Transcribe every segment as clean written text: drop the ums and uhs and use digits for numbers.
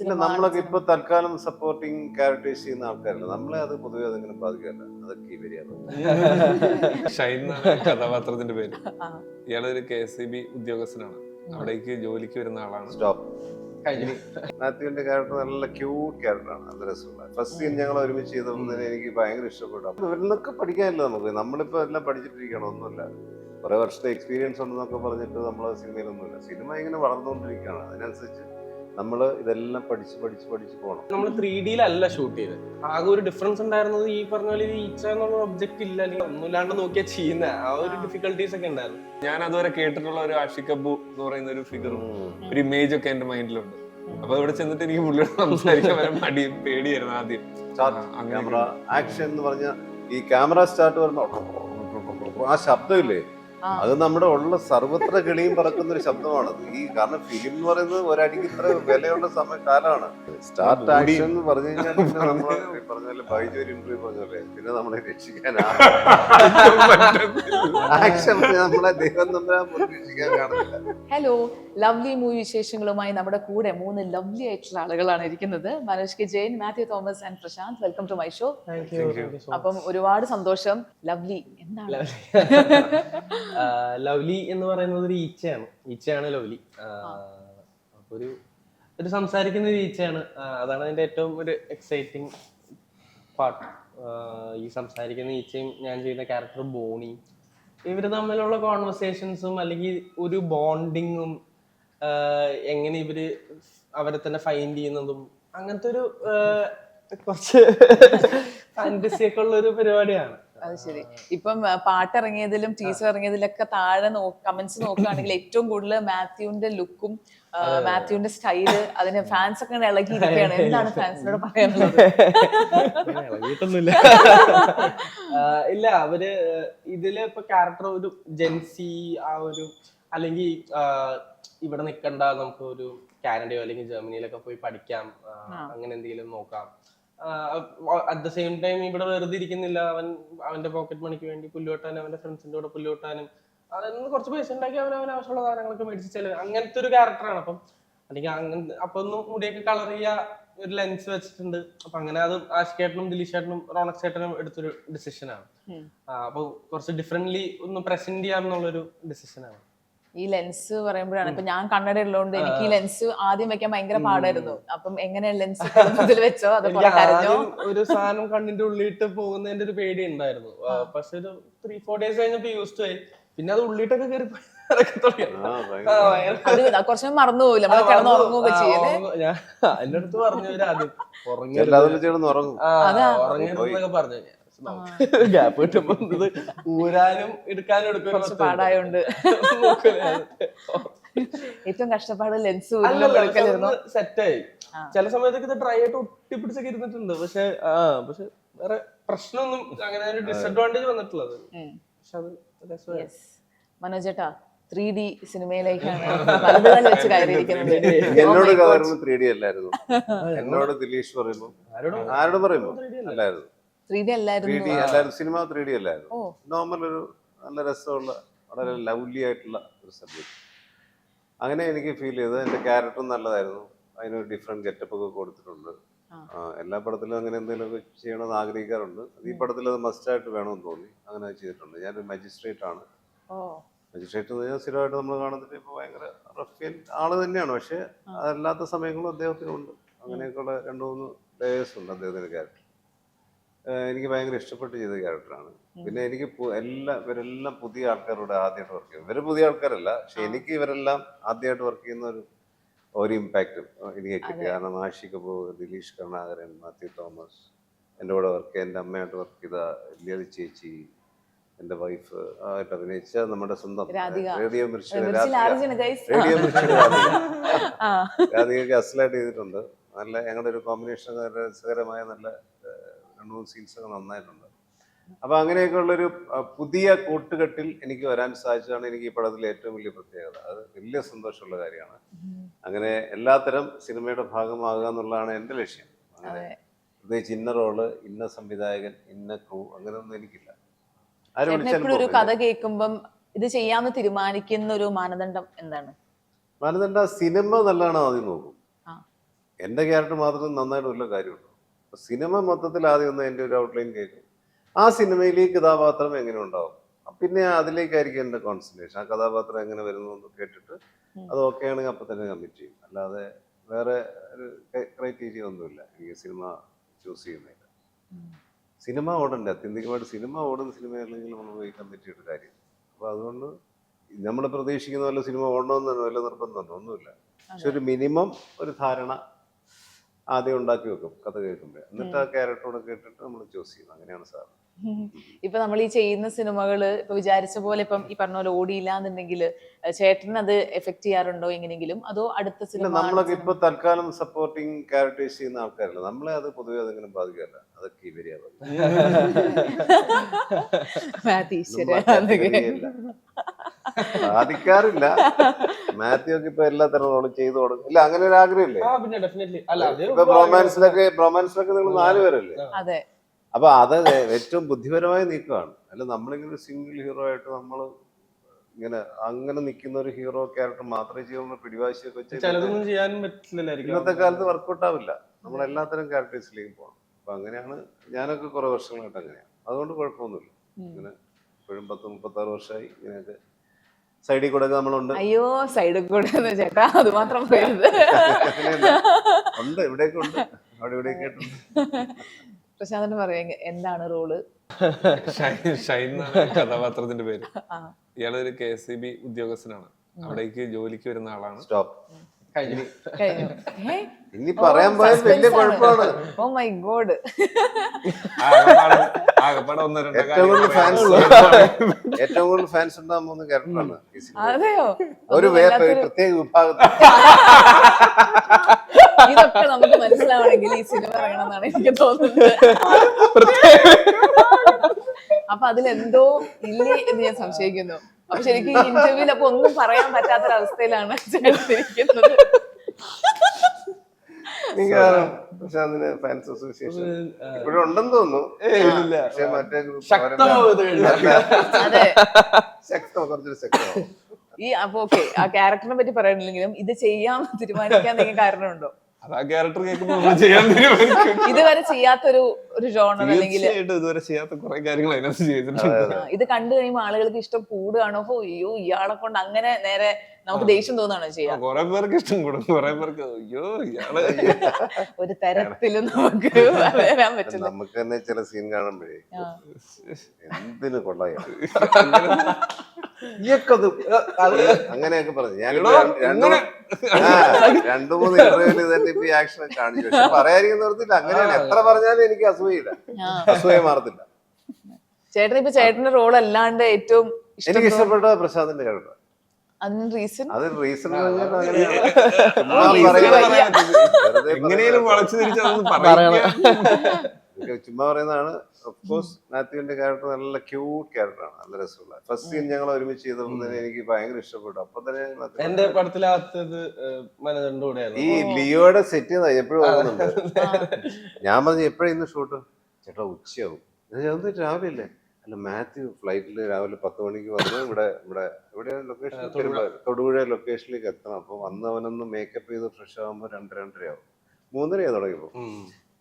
നമ്മളൊക്കെ ഇപ്പൊ തൽക്കാലം സപ്പോർട്ടിങ് ക്യാരക്ടേഴ്സ് ചെയ്യുന്ന ആൾക്കാരല്ല, നമ്മളെ അത് പൊതുവെ അതെങ്ങനെ ബാധിക്കാറില്ല. അതൊക്കെ വരികയാണ്. ഷൈൻ എന്നാണ് കഥാപാത്രത്തിന്റെ പേര്. ഇയാളൊരു KSEB ഉദ്യോഗസ്ഥനാണ്. അവിടേക്ക് ജോലിക്ക് വരുന്ന ആളാണ്. സ്റ്റോപ്പ്. മാത്യുവിന്റെ ക്യാരക്ടർ നല്ല ക്യൂട്ട് ക്യാരക്ടറാണ്, നല്ല രസമുള്ള. ഫസ്റ്റ് സീൻ ഞങ്ങൾ ഒരുമിച്ച് ചെയ്തപ്പോൾ എനിക്ക് ഭയങ്കര ഇഷ്ടപ്പെട്ടു. അപ്പൊ ഇവരിലൊക്കെ പഠിക്കാനില്ല നമുക്ക്. നമ്മളിപ്പോ എല്ലാം പഠിച്ചിട്ടിരിക്കണം, ഒന്നുമില്ല. കുറെ വർഷത്തെ എക്സ്പീരിയൻസ് ഉണ്ടെന്നൊക്കെ പറഞ്ഞിട്ട് നമ്മൾ സിനിമയിലൊന്നുമില്ല. സിനിമ ഇങ്ങനെ വളർന്നുകൊണ്ടിരിക്കുകയാണ്. അതിനനുസരിച്ച് നമ്മൾ ഇതെല്ലാം പഠിച്ച് പോകണം. നമ്മൾ 3D ഷൂട്ട് ചെയ്തത്. ആകെ ഒരു ഡിഫറൻസ് ഉണ്ടായിരുന്നത് ഈ പറഞ്ഞ പോലെ ഈച്ച എന്നുള്ള ഒബ്ജക്ട് ഇല്ല, അല്ലെങ്കിൽ ഒന്നുമില്ലാണ്ട് നോക്കിയാ ചെയ്യുന്ന ആ ഒരു ഡിഫിക്കൽട്ടീസ് ഒക്കെ ഉണ്ടായിരുന്നു. ഞാൻ അതുവരെ കേട്ടിട്ടുള്ള ഒരു ആഷിഖ് അബു എന്ന് പറയുന്ന ഒരു ഫിഗറും ഒരു ഇമേജ് ഒക്കെ എന്റെ മൈൻഡിലുണ്ട്. അപ്പൊ ഇവിടെ ചെന്നിട്ട് എനിക്ക് പുള്ളിയോട് സംസാരിക്കാൻ വരെ മടിയും പേടിയായിരുന്നു ആദ്യം. ക്യാമറ ആക്ഷൻ എന്ന് പറഞ്ഞ ഈ ക്യാമറ സ്റ്റാർട്ട് വരുമ്പോ ആ ശബ്ദമില്ലേ, അത് നമ്മുടെ ഉള്ള സർവത്ര കിളിയും പറക്കുന്ന ഒരു ശബ്ദമാണത്. ഈ കാരണം ഫിലിം എന്ന് പറയുന്നത് ഒരടിക്ക് ഇത്ര വിലയുള്ള കാലമാണ്. സ്റ്റാർട്ട് ആക്ഷൻ എന്ന് പറഞ്ഞു കഴിഞ്ഞാൽ പറഞ്ഞ ബൈജു ഇന്റർവ്യൂ പറഞ്ഞല്ലേ, പിന്നെ നമ്മളെ രക്ഷിക്കാൻ ആക്ഷൻ നമ്മളെ ദൈവം നമ്മളെ രക്ഷിക്കാൻ കാണുന്നില്ല. ഹലോ, ലവ്ലി മൂവി വിശേഷങ്ങളുമായി നമ്മുടെ കൂടെ 3 ലവ്ലി ആയിട്ടുള്ള ആളുകളാണ് ഇരിക്കുന്നത്. Manoj K Jain, Mathew Thomas and Prashanth. Welcome to my show. അപ്പം ഒരുപാട് സന്തോഷം. ലവ്ലി എന്താണ്? ലവ്ലി എന്ന് പറയുന്നത് ഒരു ഈച്ചയാണ് ലവ്ലി. അപ്പൊ ഒരു സംസാരിക്കുന്ന ഒരു ഈച്ചയാണ്. അതാണ് അതിന്റെ ഏറ്റവും ഒരു എക്സൈറ്റിംഗ് പാർട്ട്. ഈ സംസാരിക്കുന്ന ഈച്ചയും ഞാൻ ചെയ്യുന്ന ക്യാരക്ടർ ബോണി, ഇവര് തമ്മിലുള്ള കോൺവെർസേഷൻസും അല്ലെങ്കിൽ ഒരു ബോണ്ടിങ്ങും എങ്ങനെ ഇവര് അവരെ തന്നെ ഫൈൻഡ് ചെയ്യുന്നതും അങ്ങനത്തെ ഒരു കുറച്ച് ഫാന്റസി ഒക്കെ ഉള്ള ഒരു പരിപാടിയാണ്. അത് ശരി. ഇപ്പം പാട്ട് ഇറങ്ങിയതിലും ടീസർ ഇറങ്ങിയതിലൊക്കെ താഴെ കമന്റ്സ് നോക്കുകയാണെങ്കിൽ ഏറ്റവും കൂടുതൽ മാത്യുവിന്റെ ലുക്കും മാത്യുവിന്റെ സ്റ്റൈല്, അതിന് ഫാൻസ് ഒക്കെ ഇളകിയിരിക്കുകയാണ്. എന്താണ് ഫാൻസിനോട് പറയാനുള്ളത്? ഇളകിയിട്ടൊന്നുമില്ല. ഇല്ല, അവര് ഇതില് ഇപ്പൊ ക്യാരക്ടർ ഒരു ജെൻസി ആ ഒരു, അല്ലെങ്കിൽ ഇവിടെ നിൽക്കണ്ട, നമുക്ക് ഒരു കാനഡയോ അല്ലെങ്കിൽ ജർമ്മനിയിലൊക്കെ പോയി പഠിക്കാം, അങ്ങനെ എന്തെങ്കിലും നോക്കാം. അറ്റ് ദ സെയിം ടൈം ഇവിടെ വെറുതെ ഇരിക്കുന്നില്ല. അവന്റെ പോക്കറ്റ് മണിക്ക് വേണ്ടി പുല്ലുവെട്ടാനും അവന്റെ ഫ്രണ്ട്സിന്റെ കൂടെ പുല്ലുവെട്ടാനും അതൊന്ന് കുറച്ച് പൈസ ഉണ്ടാക്കി അവൻ ആവശ്യമുള്ള സാധനങ്ങളൊക്കെ മേടിച്ചാല് അങ്ങനത്തെ ഒരു ക്യാരക്ടറാണ്. അപ്പം അല്ലെങ്കിൽ അങ്ങനെ അപ്പൊ ഒന്ന് മുടിയൊക്കെ കളർ ചെയ്യാ, ഒരു ലെൻസ് വെച്ചിട്ടുണ്ട്. അപ്പൊ അങ്ങനെ അത് ആഷിഖേട്ടനും ദിലീഷ് ചേട്ടനും റോണക് ചേട്ടനും എടുത്തൊരു ഡിസിഷനാണ്. അപ്പൊ കുറച്ച് ഡിഫറെന്റ്ലി ഒന്ന് പ്രസന്റ് ചെയ്യാം എന്നുള്ളൊരു ഡിസിഷനാണ്. ഈ ലെൻസ് പറയുമ്പോഴാണ്, ഇപ്പൊ ഞാൻ കണ്ണട ഉള്ളതുകൊണ്ട് എനിക്ക് ഈ ലെൻസ് ആദ്യം വെക്കാൻ ഭയങ്കര പാടായിരുന്നു. അപ്പം എങ്ങനെ ലെൻസ് വെച്ചോ അതോ ഒരു സാധനം കണ്ണിന്റെ ഉള്ളിട്ട് പോകുന്നതിന്റെ ഒരു പേടി ഉണ്ടായിരുന്നു. പക്ഷെ ഒരു 3-4 days കഴിഞ്ഞപ്പോ യൂസ്ഡ് ആയി. പിന്നെ അത് ഉള്ളിട്ടൊക്കെ കയറി കുറച്ച് മറന്നു പോകില്ല, നമ്മൾ കിടന്ന് ഉറങ്ങുകയൊക്കെ ചെയ്യല്ലേ. എന്റെ അടുത്ത് പറഞ്ഞവര് ആദ്യം ഉറങ്ങരുതെന്നൊക്കെ പറഞ്ഞു. ഗ്യാപ്പ് കിട്ടുമ്പോ ഊരാനും എടുക്കാനും എടുക്കും പാടായോണ്ട് ഏറ്റവും കഷ്ടപ്പാട് ലെൻസ് സെറ്റായി. ചില സമയത്തൊക്കെ ഇത് ഡ്രൈ ആയിട്ട് ഒട്ടിപ്പിടിച്ചൊക്കെ ഇരുന്നിട്ടുണ്ട്. പക്ഷെ വേറെ പ്രശ്നമൊന്നും അങ്ങനെ ഒരു ഡിസഡ്വാൻറ്റേജ് വന്നിട്ടുള്ളത്. പക്ഷെ അത് മനോജേട്ടാ 3D സിനിമയിലേക്കാണ് വലതുകാലം വെച്ച് കയറിയിരിക്കുന്നത്. എന്നോട് 3D അല്ലായിരുന്നു, എന്നോട് ദിലീഷ് പറയുമ്പോ ആരോട് പറയുമ്പോ അല്ലായിരുന്നു. 3D അല്ലായിരുന്നു സിനിമ. 3D അല്ലായിരുന്നു, നോർമൽ ഒരു നല്ല രസമുള്ള വളരെ ലവ്ലി ആയിട്ടുള്ള ഒരു സബ്ജക്ട്. അങ്ങനെ എനിക്ക് ഫീൽ ചെയ്തത്. എൻ്റെ ക്യാരക്ടറും നല്ലതായിരുന്നു, അതിനൊരു ഡിഫറെന്റ് ഗെറ്റപ്പ് ഒക്കെ കൊടുത്തിട്ടുണ്ട്. എല്ലാ പടത്തിലും അങ്ങനെ എന്തെങ്കിലുമൊക്കെ ചെയ്യണമെന്ന് ആഗ്രഹിക്കാറുണ്ട്. ഈ പടത്തിൽ അത് മസ്റ്റായിട്ട് വേണമെന്ന് തോന്നി, അങ്ങനെ ചെയ്തിട്ടുണ്ട്. ഞാനൊരു മജിസ്ട്രേറ്റ് ആണ്. മജിസ്ട്രേറ്റ് എന്ന് പറഞ്ഞാൽ സ്ഥിരമായിട്ട് നമ്മൾ കാണുന്നില്ല, ഇപ്പോൾ ഭയങ്കര റഫിയൻ ആള് തന്നെയാണ്. പക്ഷെ അതല്ലാത്ത സമയങ്ങളും അദ്ദേഹത്തിനുണ്ട്. അങ്ങനെയൊക്കെയുള്ള 2-3 ലേയേഴ്സ് ഉണ്ട് അദ്ദേഹത്തിൻ്റെ ക്യാരക്ടർ. എനിക്ക് ഭയങ്കര ഇഷ്ടപ്പെട്ട് ചെയ്ത ക്യാരക്ടറാണ്. പിന്നെ എനിക്ക് ഇവരെല്ലാം പുതിയ ആൾക്കാരോട് ആദ്യമായിട്ട് വർക്ക് ചെയ്യും. ഇവര് പുതിയ ആൾക്കാരല്ല, പക്ഷെ എനിക്ക് ഇവരെല്ലാം ആദ്യമായിട്ട് വർക്ക് ചെയ്യുന്ന ഒരു ഇമ്പാക്റ്റ് എനിക്ക് കിട്ടി. കാരണം ആഷിഖ് അബു, ദിലീഷ് കരുണാകരൻ, മാത്യു തോമസ്, എൻ്റെ കൂടെ വർക്ക് ചെയ്ത, എൻ്റെ അമ്മയായിട്ട് വർക്ക് ചെയ്ത ലിയതി ചേച്ചി, എൻ്റെ വൈഫ് ആയിട്ട് അഭിനയിച്ച നമ്മുടെ സ്വന്തം റേഡിയോ മിർച്ചിയുടെ രാധികയ്ക്ക് അസലായിട്ട് ചെയ്തിട്ടുണ്ട്. നല്ല ഞങ്ങളുടെ ഒരു കോമ്പിനേഷൻ രസകരമായ നല്ല 2-3 സീൻസൊക്കെ നന്നായിട്ടുണ്ട്. അപ്പൊ അങ്ങനെയൊക്കെ ഉള്ളൊരു പുതിയ കൂട്ടുകെട്ടിൽ എനിക്ക് വരാൻ സാധിച്ചതാണ് എനിക്ക് ഈ പടത്തിലെ ഏറ്റവും വലിയ പ്രത്യേകത. അത് വലിയ സന്തോഷമുള്ള കാര്യമാണ്. അങ്ങനെ എല്ലാത്തരം സിനിമയുടെ ഭാഗമാകുക എന്നുള്ളതാണ് എൻ്റെ ലക്ഷ്യം. അങ്ങനെ പ്രത്യേകിച്ച് ഇന്ന റോള്, ഇന്ന സംവിധായകൻ, ഇന്ന ക്രൂ അങ്ങനെയൊന്നും എനിക്കില്ല. ഒരു കഥ കേൾക്കുമ്പം ഇത് ചെയ്യാമെന്ന് തീരുമാനിക്കുന്ന ഒരു മാനദണ്ഡം എന്താണ്? മാനദണ്ഡം സിനിമ നല്ലതാണോ ആദ്യം നോക്കും. എൻ്റെ ക്യാരക്ടർ മാത്രം നന്നായിട്ട് വല്ല കാര്യമുള്ളൂ. സിനിമ മൊത്തത്തിൽ ആദ്യം ഒന്ന് എൻ്റെ ഒരു ഔട്ട്ലൈൻ കേൾക്കും. ആ സിനിമയിൽ ഈ കഥാപാത്രം എങ്ങനെ ഉണ്ടാവും, പിന്നെ അതിലേക്കായിരിക്കും എൻ്റെ കോൺസെൻട്രേഷൻ. ആ കഥാപാത്രം എങ്ങനെ വരുന്നു എന്ന് കേട്ടിട്ട് അത് ഓക്കെ ആണെങ്കിൽ അപ്പം തന്നെ കമ്മിറ്റ് ചെയ്യും. അല്ലാതെ വേറെ ഒരു ക്രൈറ്റീരിയ ഒന്നുമില്ല എനിക്ക് സിനിമ ചൂസ് ചെയ്യുന്നില്ല. സിനിമ ഓടണ്ടേ, അത്യന്തികമായിട്ട് സിനിമ ഓടുന്ന സിനിമയല്ലെങ്കിൽ നമ്മൾ പോയി കമ്മിറ്റ് ചെയ്തിട്ട് കാര്യം. അപ്പോൾ അതുകൊണ്ട് നമ്മൾ പ്രതീക്ഷിക്കുന്ന പോലെ സിനിമ ഓടണമെന്ന് വല്ല നിർബന്ധമുണ്ടോ? ഒന്നുമില്ല. പക്ഷെ ഒരു മിനിമം ഒരു ധാരണ ആദ്യം ഉണ്ടാക്കി വെക്കും കഥ കേൾക്കുമ്പോൾ, എന്നിട്ട് ആ ക്യാരക്ടറോട് കേട്ടിട്ട് നമ്മൾ ചൂസ് ചെയ്യും. അങ്ങനെയാണ് സാർ. ഇപ്പൊ നമ്മൾ ഈ ചെയ്യുന്ന സിനിമകള് ഇപ്പൊ വിചാരിച്ച പോലെ ഇപ്പം ഈ പറഞ്ഞ പോലെ ഓടിയില്ല എന്നുണ്ടെങ്കിൽ ചേട്ടന് അത് എഫക്ട് ചെയ്യാറുണ്ടോ എങ്ങനെയെങ്കിലും, അതോ അടുത്ത സിനിമ? നമ്മളൊക്കെ ഇപ്പൊ തൽക്കാലം സപ്പോർട്ടിങ് ക്യാരക്ടേഴ്സ് ചെയ്യുന്ന ആൾക്കാരല്ല, നമ്മളെ അത് പൊതുവെ അതെങ്ങനെ ബാധിക്കല്ല. അതൊക്കെ ഇവരെയാ ബാധിക്കാറില്ല. മാത്യു ഒക്കെ ഇപ്പൊ എല്ലാ തരം റോളും ചെയ്തു കൊടുക്കും. ഇല്ല, അങ്ങനെ ഒരു ആഗ്രഹമില്ലേ? ഇപ്പൊ ബ്രോമാൻസിലൊക്കെ നിങ്ങൾ 4 പേരല്ലേ? അതെ. അപ്പൊ അത് ഏറ്റവും ബുദ്ധിപരമായ നീക്കമാണ്. അല്ല നമ്മളിങ്ങനെ സിംഗിൾ ഹീറോ ആയിട്ട് നമ്മൾ ഇങ്ങനെ അങ്ങനെ നിൽക്കുന്ന ഒരു ഹീറോ ക്യാരക്ടർ മാത്രമേ ചെയ്യുന്ന പിടിവാശിയൊക്കെ വെച്ച് ഇന്നത്തെ കാലത്ത് വർക്കൗട്ട് ആവില്ല. നമ്മൾ എല്ലാത്തരം ക്യാരക്ടേഴ്സിലേക്ക് പോകണം. അപ്പൊ അങ്ങനെയാണ് ഞാനൊക്കെ കുറെ വർഷങ്ങളായിട്ട് അങ്ങനെയാണ്. അതുകൊണ്ട് കുഴപ്പമൊന്നുമില്ല. ഇങ്ങനെ ഇപ്പോഴും 10-36 വർഷമായി ഇങ്ങനെയൊക്കെ സൈഡിൽ കൂടെ നമ്മളുണ്ട്. അയ്യോ, സൈഡിൽ കൂടെ ചേട്ടാ അത് മാത്രം ഉണ്ട്, ഇവിടെയൊക്കെ ഉണ്ട്, അവിടെ ഇവിടെയൊക്കെ ആയിട്ടുണ്ട്. പ്രശാന്തന് പറയാ എന്താണ് റോള്? ഷൈൻ കഥാപാത്രത്തിന്റെ പേര്. ഇയാളൊരു KSEB ഉദ്യോഗസ്ഥനാണ്. അവിടേക്ക് ജോലിക്ക് വരുന്ന ആളാണ്. സ്റ്റോപ്പ്. കഴിഞ്ഞു. ഇനി പറയാൻ പോയാൽ വലിയ കുഴപ്പമാണ്. Oh my god. ഏറ്റവും കൂടുതൽ ഫാൻസ് ഉണ്ടാകുന്ന ക്യാരക്ടറാണ്. അതെയോ? ഒരു പ്രത്യേക വിഭാഗത്തിൽ. ഇതൊക്കെ നമുക്ക് മനസ്സിലാവണമെങ്കിൽ ഈ സിനിമ പറയണമെന്നാണ് എനിക്ക് തോന്നുന്നത്. അപ്പൊ അതിലെന്തോ ഇല്ലേ എന്ന് ഞാൻ സംശയിക്കുന്നു. അപ്പൊ ശരിക്കും ഈ ഇന്റർവ്യൂവിൽ അപ്പൊ ഒന്നും പറയാൻ പറ്റാത്തൊരവസ്ഥയിലാണ് ചേർത്തിരിക്കുന്നത്. പ്രശാന്തിന് ഫാൻസ് അസോസിയേഷൻ ഇപ്പോഴും ഉണ്ടെന്ന് തോന്നുന്നു. പക്ഷെ മറ്റേ അതെ, കുറച്ചൊരു ശക്തമാവും. ഈ അപ്പൊ ഓക്കെ, ആ ക്യാരക്ടറിനെ പറ്റി പറയണില്ലെങ്കിലും ഇത് ചെയ്യാൻ തീരുമാനിക്കാൻ എന്തെങ്കിലും കാരണമുണ്ടോ? ക്യാരക്ടർ കേൾക്കുമ്പോൾ ചെയ്യാൻ തീരുമാനിക്കും. ഇതുവരെ ചെയ്യാത്തൊരു ജോണർ അല്ലെങ്കിൽ ഇതുവരെ ചെയ്യാത്ത കുറെ കാര്യങ്ങൾ അതിനകത്ത് ചെയ്തിട്ടുണ്ട്. ഇത് കണ്ടു കഴിയുമ്പോൾ ആളുകൾക്ക് ഇഷ്ടം കൂടുകയാണോ? അയ്യോ ഇയാളെ കൊണ്ട് അങ്ങനെ നേരെ നമുക്ക് ദേഷ്യം തോന്നാണോ ചെയ്യാം? കുറെ പേർക്ക് ഇഷ്ടം കൂടും, കുറെ പേർക്ക് അയ്യോ ഇയാള് ഒരു തരത്തിലും നമുക്ക് വരാൻ പറ്റില്ല. നമുക്ക് തന്നെ ചില സീൻ കാണുമ്പോഴേ എന്തിനു കൊള്ളാം അങ്ങനെയൊക്കെ പറഞ്ഞു. ഞാനിപ്പോ 2-3 ഇന്റർവ്യൂവിൽ തന്നെ ഇപ്പൊ ഈ ആക്ഷൻ കാണിച്ചു. പക്ഷെ പറയാതിരിക്കുന്ന നിർത്തില്ല. അങ്ങനെയാണ്, എത്ര പറഞ്ഞാലും എനിക്ക് അസൂയയില്ല, അസൂയ മാറത്തില്ല. ചേട്ടന്റെ റോൾ അല്ലാണ്ട് ഏറ്റവും എനിക്ക് ഇഷ്ടപ്പെട്ട പ്രസാദിന്റെ ക്യാരക്ടർ. അതിന് റീസൺ എങ്ങനെയും വളച്ചു തിരിച്ചു ചുമ്മാ പറയുന്നതാണ്. ഓഫ്കോഴ്സ് മാത്യുവിന്റെ ക്യാരക്ടർ നല്ല ക്യൂട്ട് ക്യാരക്ടറാണ്, നല്ല രസമുള്ള. ഫസ്റ്റ് സീൻ ഞങ്ങൾ ഒരുമിച്ച് ചെയ്തപ്പോൾ തന്നെ എനിക്ക് ഭയങ്കര ഇഷ്ടപ്പെട്ടു. അപ്പൊ തന്നെ എന്റെ പടത്തിലാത്തത് ഈ ലിയോയുടെ സെറ്റ് എപ്പോഴും ഓർക്കുന്നുണ്ട്. ഞാൻ പറഞ്ഞു എപ്പോഴും ഇന്ന് ഷൂട്ട്? ചേട്ടാ ഉച്ചയാവും. രാവിലെ അല്ലേ? അല്ല, മാത്യു ഫ്ലൈറ്റിൽ രാവിലെ 10 മണിക്ക് വന്ന് ഇവിടെ ലൊക്കേഷൻ തൊടുപുഴ ലൊക്കേഷനിലേക്ക് എത്തണം. അപ്പൊ വന്നവനൊന്ന് മേക്കപ്പ് ചെയ്ത് ഫ്രഷ് ആകുമ്പോ 2-2:30 ആവും. 3:30 തുടങ്ങിയപ്പോ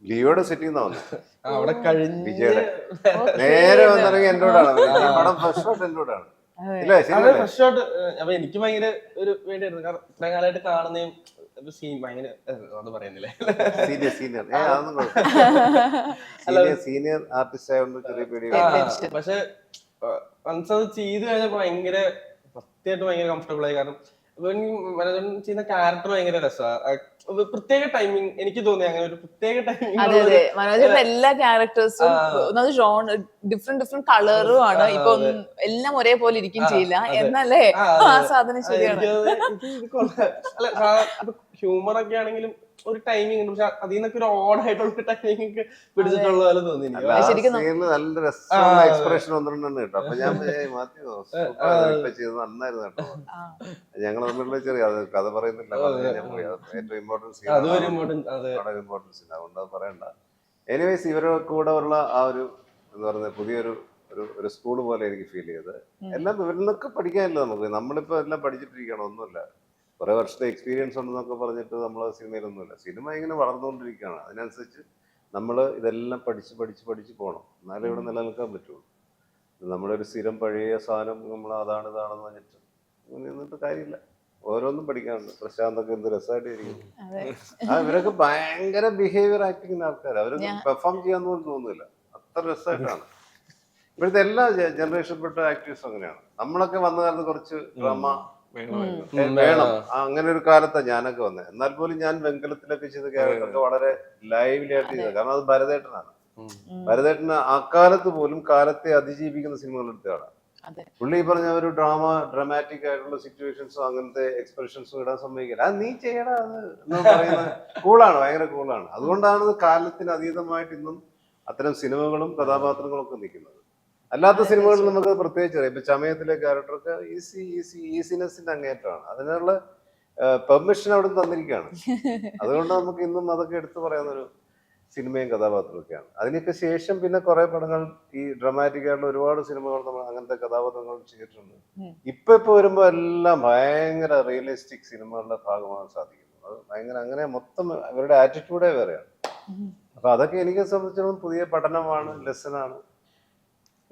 ലിയോയുടെ സെറ്റിൽ നിന്നാ വന്നത്. വിജയുടെ നേരെ വന്നിറങ്ങി എന്നോടാണ് പടം ഫസ്റ്റ് ഷോട്ട് എന്നോടാണ്. ഫസ്റ്റ് ഷോട്ട് അപ്പൊ എനിക്ക് ഭയങ്കര ഒരു വേണ്ടിയായിരുന്നു. കാരണം ഇത്രയും കാലമായിട്ട് കാണുന്നതും സീൻ ഭയങ്കര ഒന്നും പറയുന്നില്ലേ, സീനിയർ ആർട്ടിസ്റ്റ് ആയതുകൊണ്ട് ചെറിയ പേടി. പക്ഷെ വൺസ് അത് ചെയ്ത് കഴിഞ്ഞപ്പോ ഭയങ്കര സത്യമായിട്ട് ഭയങ്കര കംഫർട്ടബിൾ ആയി. കാരണം മനോജൻ ചെയ്യുന്ന ക്യാരക്ടർ ഭയങ്കര രസമാണ്. പ്രത്യേക ടൈമിങ് എനിക്ക് തോന്നി, അങ്ങനെ ഒരു പ്രത്യേക ടൈമിങ്. അതെ അതെ, മനോജന്റെ എല്ലാ ക്യാരക്ടേഴ്സും ഡിഫറെന്റ് കളറും ആണ്. ഇപ്പൊ എല്ലാം ഒരേപോലെ ഇരിക്കും ചെയ്യില്ല എന്നല്ലേ ആ സാധനം ശരിയാണ്. ഹ്യൂമർ ഒക്കെ ആണെങ്കിലും ഒരു ടൈമിംഗ് ഉണ്ട്. പക്ഷെ അതിൽ നിന്നൊക്കെ ഒരു ഓഡ് ആയിട്ടുള്ള ടൈമിംഗ് ഒക്കെ പിടിച്ചിട്ടുള്ള പോലെ തോന്നി. നല്ല രസമുള്ള എക്സ്പ്രഷൻ ഒന്നുണ്ടെന്ന് കേട്ടോ. അപ്പൊ ഞാൻ നന്നായിരുന്നു കേട്ടോ. ഞങ്ങൾ തമ്മിലുള്ള ചെറിയ കഥ പറയുന്നില്ല, ഏറ്റവും ഇമ്പോർട്ടൻസ് ഇമ്പോർട്ടൻസ് ഇല്ല, അതുകൊണ്ട് അത് പറയണ്ട. എനിവേസ് ഇവരുടെ കൂടെ ഉള്ള ആ ഒരു എന്താ പറയുക പുതിയൊരു ഒരു സ്കൂൾ പോലെ എനിക്ക് ഫീൽ ചെയ്തത്. എല്ലാം ഇവരിലൊക്കെ പഠിക്കാനില്ല നമുക്ക്. നമ്മളിപ്പോ എല്ലാം പഠിച്ചിട്ടിരിക്കണം, ഒന്നുമില്ല. കുറെ വർഷത്തെ എക്സ്പീരിയൻസ് ഉണ്ടെന്നൊക്കെ പറഞ്ഞിട്ട് നമ്മൾ സിനിമയിലൊന്നുമില്ല. സിനിമ ഇങ്ങനെ വളർന്നുകൊണ്ടിരിക്കുകയാണ്. അതിനനുസരിച്ച് നമ്മൾ ഇതെല്ലാം പഠിച്ച് പഠിച്ച് പഠിച്ച് പോകണം, എന്നാലേ ഇവിടെ നിലനിൽക്കാൻ പറ്റുള്ളൂ. നമ്മളൊരു സ്ഥിരം പഴയ സാധനം നമ്മൾ അതാണ് ഇതാണെന്ന് പറഞ്ഞിട്ട് അങ്ങനെ നിന്നിട്ട് കാര്യമില്ല. ഓരോന്നും പഠിക്കാനുണ്ട്. പ്രശാന്തൊക്കെ എന്ത് രസമായിട്ട് ഇരിക്കുന്നു. ഇവരൊക്കെ ഭയങ്കര ബിഹേവിയർ ആക്ടിങ് ആൾക്കാർ. അവരൊക്കെ പെർഫോം ചെയ്യാൻ പോലും തോന്നുന്നില്ല, അത്ര രസമായിട്ടാണ്. ഇപ്പോഴത്തെ എല്ലാ ജനറേഷൻപ്പെട്ട ആക്ടേഴ്സും അങ്ങനെയാണ്. നമ്മളൊക്കെ വന്ന കാലത്ത് കുറച്ച് ഡ്രാമ വേണം, അങ്ങനെ ഒരു കാലത്താണ് ഞാനൊക്കെ വന്നത്. എന്നാൽ പോലും ഞാൻ വെങ്കലത്തിലൊക്കെ ചെയ്ത ക്യാരക്ടറൊക്കെ വളരെ ലൈവ്ലി ആയിട്ട് ചെയ്തത്. കാരണം അത് ഭരതേട്ടനാണ്. ഭരതേട്ടന് അക്കാലത്ത് പോലും കാലത്തെ അതിജീവിക്കുന്ന സിനിമകൾ എടുത്തതാണ് പുള്ളി. പറഞ്ഞ ഒരു ഡ്രാമാറ്റിക് ആയിട്ടുള്ള സിറ്റുവേഷൻസും അങ്ങനത്തെ എക്സ്പ്രഷൻസും ഇടാൻ സമ്മതിക്കില്ല. അത് നീ ചെയ്യടാ അത് എന്ന് പറയുന്നത് കൂളാണ്, ഭയങ്കര കൂളാണ്. അതുകൊണ്ടാണ് കാലത്തിന് അതീതമായിട്ട് ഇന്നും അത്തരം സിനിമകളും കഥാപാത്രങ്ങളും ഒക്കെ നിൽക്കുന്നത്. അല്ലാത്ത സിനിമകളിൽ നമുക്ക് പ്രത്യേകിച്ച് അറിയാം. ഇപ്പൊ ചമയത്തിലെ ക്യാരക്ടറൊക്കെ ഈസിനെസിന്റെ അങ്ങേറ്റമാണ്. അതിനുള്ള പെർമിഷൻ അവിടെ തന്നിരിക്കുകയാണ്. അതുകൊണ്ട് നമുക്ക് ഇന്നും അതൊക്കെ എടുത്തു പറയുന്ന ഒരു സിനിമയും കഥാപാത്രമൊക്കെയാണ്. അതിനൊക്കെ ശേഷം പിന്നെ കുറെ പടങ്ങൾ ഈ ഡ്രാമാറ്റിക് ആയിട്ടുള്ള ഒരുപാട് സിനിമകൾ നമ്മൾ അങ്ങനത്തെ കഥാപാത്രങ്ങൾ ചെയ്തിട്ടുണ്ട്. ഇപ്പൊ വരുമ്പോ എല്ലാം ഭയങ്കര റിയലിസ്റ്റിക് സിനിമകളുടെ ഭാഗമാകാൻ സാധിക്കുന്നു. അത് ഭയങ്കര അങ്ങനെ മൊത്തം അവരുടെ ആറ്റിറ്റ്യൂഡേ വേറെയാണ്. അപ്പൊ അതൊക്കെ എനിക്ക് സംബന്ധിച്ചിടത്തോളം പുതിയ പഠനമാണ്, ലെസനാണ്.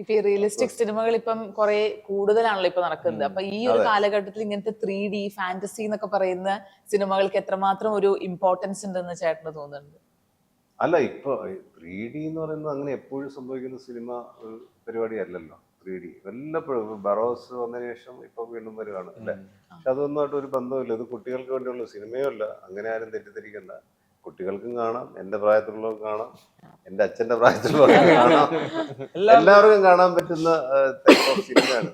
ഇപ്പൊ ഈ റിയലിസ്റ്റിക് സിനിമകൾ ഇപ്പം കുറെ കൂടുതലാണല്ലോ ഇപ്പൊ നടക്കുന്നത്. അപ്പൊ ഈ ഒരു കാലഘട്ടത്തിൽ ഇങ്ങനത്തെ 3D ഫാന്റസി എന്നൊക്കെ പറയുന്ന സിനിമകൾക്ക് എത്രമാത്രം ഒരു ഇമ്പോർട്ടൻസ് ഉണ്ടെന്ന് ചേട്ടന് തോന്നുന്നുണ്ട്? അല്ല, ഇപ്പൊ 3D എന്ന് പറയുന്നത് അങ്ങനെ എപ്പോഴും സംഭവിക്കുന്ന സിനിമ പരിപാടി അല്ലല്ലോ. 3D വല്ലപ്പോഴും ബറോസ് വന്നതിന് ശേഷം ഇപ്പൊ വീണ്ടും വരുവാണ് അല്ലെ. പക്ഷെ അതൊന്നുമായിട്ട് ഒരു ബന്ധമില്ല. ഇത് കുട്ടികൾക്ക് വേണ്ടിയുള്ള സിനിമയോ അല്ല. അങ്ങനെ ആരും തെറ്റിദ്ധരിക്കണ്ട. കുട്ടികൾക്കും കാണാം, എന്റെ പ്രായത്തിലുള്ളവർക്കും കാണാം, എന്റെ അച്ഛന്റെ പ്രായത്തിലുള്ളവർക്കും കാണാം, എല്ലാവർക്കും കാണാൻ പറ്റുന്ന സിനിമയാണ്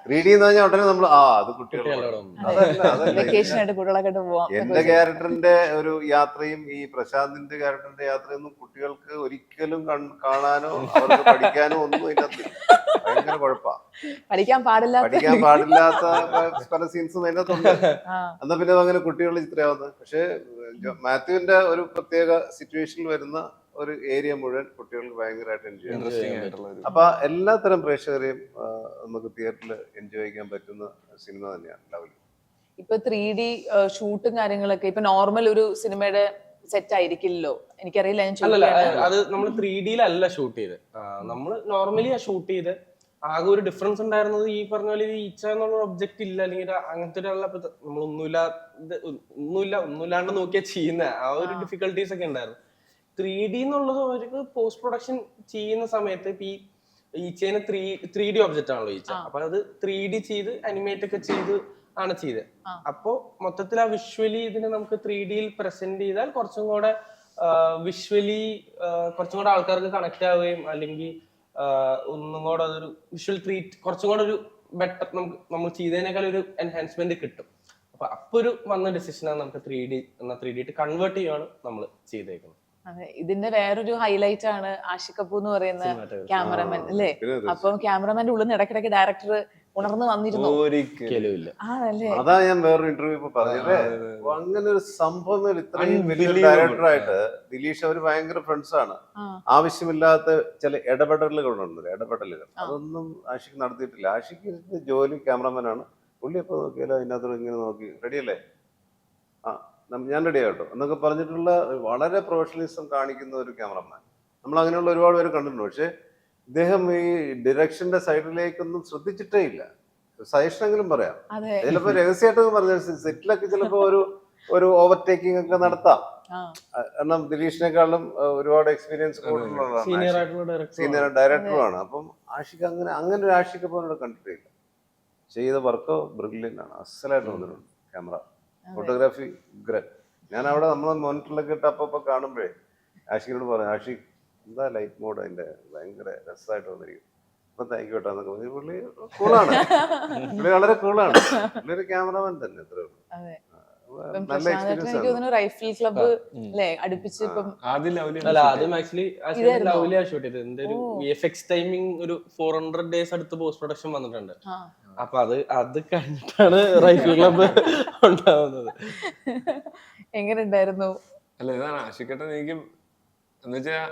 3D എന്ന് പറഞ്ഞാൽ ഉടനെ നമ്മൾ അത് എന്റെ ക്യാരക്ടറിന്റെ ഒരു യാത്രയും ഈ പ്രശാന്തിന്റെ ക്യാരക്ടറിന്റെ യാത്രയൊന്നും കുട്ടികൾക്ക് ഒരിക്കലും കാണാനോ അവർക്ക് പഠിക്കാനോ ഒന്നും ഇതിനകത്ത് ഭയങ്കര കുഴപ്പമാണ്. പഠിക്കാൻ പാടില്ലാത്ത പല സീൻസും അതിനകത്തുണ്ട്. എന്നാ പിന്നെ അങ്ങനെ കുട്ടികൾ ചിത്രയാവുന്നത്. പക്ഷെ മാത്യുവിന്റെ ഒരു പ്രത്യേക സിറ്റുവേഷനിൽ വരുന്ന ഒരു ഏരിയ മുഴുവൻ കുട്ടികൾക്ക് ഭയങ്കരമായിട്ട് എൻജോയ് ചെയ്യാം. അപ്പൊ എല്ലാത്തരം പ്രേക്ഷകരെയും നമുക്ക് തിയേറ്ററിൽ എൻജോയ് ചെയ്യാൻ പറ്റുന്ന സിനിമ തന്നെയാണ് ലവ്ലി. ഇപ്പൊ 3D ഷൂട്ടും കാര്യങ്ങളൊക്കെ ഇപ്പൊ നോർമൽ ഒരു സിനിമയുടെ സെറ്റ് ആയിരിക്കില്ലല്ലോ, എനിക്കറിയില്ല. അത് നമ്മൾ 3D-ലല്ല ഷൂട്ട് ചെയ്ത്, നമ്മൾ നോർമലി ഷൂട്ട് ചെയ്ത്. ആകെ ഒരു ഡിഫറൻസ് ഉണ്ടായിരുന്നത് ഈ പറഞ്ഞ പോലെ ഈച്ച എന്നുള്ള ഒബ്ജക്റ്റ് ഇല്ല, അല്ലെങ്കിൽ അങ്ങനത്തെ നമ്മൾ ഒന്നുമില്ലാണ്ട് നോക്കിയാ ചെയ്യുന്ന ആ ഒരു ഡിഫിക്കൽട്ടീസ് ഒക്കെ ഉണ്ടായിരുന്നു. 3D എന്നുള്ളത് അവർക്ക് പോസ്റ്റ് പ്രൊഡക്ഷൻ ചെയ്യുന്ന സമയത്ത് ഇപ്പൊ ഈ ഈച്ചേനെ 3D ഒബ്ജക്റ്റ് ആണല്ലോ ഈച്ച. അപ്പൊ അത് 3D ചെയ്ത് അനിമേറ്റ് ഒക്കെ ചെയ്ത് ആണ് ചെയ്തത്. അപ്പോ മൊത്തത്തിൽ ആ വിഷ്വലി ഇതിനെ നമുക്ക് 3D-യിൽ പ്രസന്റ് ചെയ്താൽ കുറച്ചും കൂടെ വിഷ്വലി കുറച്ചും കൂടെ ആൾക്കാർക്ക് കണക്ട് ആവുകയും അല്ലെങ്കിൽ ഒന്നും കൂടെ അതൊരു വിഷ്വൽ ട്രീറ്റ് കുറച്ചും കൂടെ ഒരു ബെറ്റർ നമ്മൾ ചെയ്തതിനേക്കാൾ ഒരു എൻഹാൻസ്മെന്റ് കിട്ടും. അപ്പൊ ഒരു വന്ന ഡിസിഷനാണ് നമുക്ക് 3D കൺവേർട്ട് ചെയ്യുകയാണ് നമ്മൾ ചെയ്തേക്കുന്നത്. അതെ, ഇതിന്റെ വേറൊരു ഹൈലൈറ്റ് ആണ് ആഷിഖ് കപൂർ എന്ന് പറയുന്ന ക്യാമറമാൻ അല്ലേ. അപ്പം ക്യാമറമാന്റെ ഉള്ളിൽ നിന്ന് ഇടയ്ക്കിടയ്ക്ക് ഡയറക്ടർ ഉണർന്നു വന്നിരുന്നു. അതാ ഞാൻ വേറൊരു ഇന്റർവ്യൂ ഇപ്പൊ പറഞ്ഞത്. അങ്ങനെ ഒരു സംഭവം ഇത്രയും വലിയ ഡയറക്ടറായിട്ട് ദിലീഷ് അവര് ഭയങ്കര ഫ്രണ്ട്സ് ആണ്. ആവശ്യമില്ലാത്ത ചില ഇടപെടലുകളുണ്ട്, അതൊന്നും ആഷിഖ് നടത്തിയിട്ടില്ല. ആഷിഖ് ജോലി ക്യാമറമാനാണ്. പുള്ളി എപ്പോ നോക്കിയാലോ അതിനകത്ത് ഇങ്ങനെ നോക്കി റെഡിയല്ലേ, ഞാൻ റെഡി ആകട്ടോ എന്നൊക്കെ പറഞ്ഞിട്ടുള്ള വളരെ പ്രൊഫഷണലിസം കാണിക്കുന്ന ഒരു ക്യാമറമാൻ നമ്മൾ അങ്ങനെയുള്ള ഒരുപാട് പേര് കണ്ടിട്ടുണ്ട്. പക്ഷെ ഇദ്ദേഹം ഈ ഡിറക്ഷന്റെ സൈഡിലേക്കൊന്നും ശ്രദ്ധിച്ചിട്ടേ ഇല്ല. സജഷനെങ്കിലും പറയാം, ചിലപ്പോ രഹസ്യമായിട്ടൊക്കെ പറഞ്ഞ സെറ്റിലൊക്കെ ചിലപ്പോ ഒരു ഓവർടേക്കിംഗ് ഒക്കെ നടത്താം. കാരണം ദിലീഷിനെക്കാളും ഒരുപാട് എക്സ്പീരിയൻസ് സീനിയർ ഡയറക്ടറുമാണ്. അപ്പം ആഷിഖ് അങ്ങനെ ഒരു ആഷിഖ് പോലെ കണ്ടിട്ടേ ഇല്ല. ചെയ്ത വർക്ക് ബ്രില്യൻ്റ് ആണ്, അസലായിട്ട് വന്നിട്ടുണ്ട്. ക്യാമറ ഫോട്ടോഗ്രാഫി ഉഗ്രൻ. ഞാൻ അവിടെ നമ്മളെ മോണിറ്ററിലൊക്കെ ഇട്ട് അപ്പൊ കാണുമ്പോഴേ ആഷിഖിനോട് പറഞ്ഞു, ആഷിഖ് എന്താ ലൈറ്റ് മോഡ് അതിന്റെ ഭയങ്കര രസമായിട്ട് വന്നിരിക്കും. അപ്പൊ താങ്ക് യു കേട്ടോ എന്നൊക്കെ പറഞ്ഞു. പുള്ളി കൂളാണ്, പുള്ളി വളരെ കൂളാണ്. പുള്ളി ഒരു ക്യാമറമാൻ തന്നെ. ഇത്രേ ഉള്ളൂ. നല്ല എക്സ്പീരിയൻസ്. റൈഫിൾ ക്ലബ്ബ് അടുപ്പിച്ച് ആദ്യം ആക്ച്വലി ലവ്ലിയാ ഷൂട്ട് ചെയ്തത്. എന്റെ ഒരു VFX ടൈമിംഗ് ഒരു 400 days അടുത്ത് പോസ്റ്റ് പ്രൊഡക്ഷൻ വന്നിട്ടുണ്ട്. അപ്പൊ അത് കഴിഞ്ഞിട്ടാണ് റൈഫിൾ ക്ലബ്ബ് ഉണ്ടാവുന്നത്. എങ്ങനെ ഉണ്ടായിരുന്നു? അല്ല, ഇതാണ് ആഷിഖേട്ടൻ. എനിക്ക് എന്ന് വെച്ചാൽ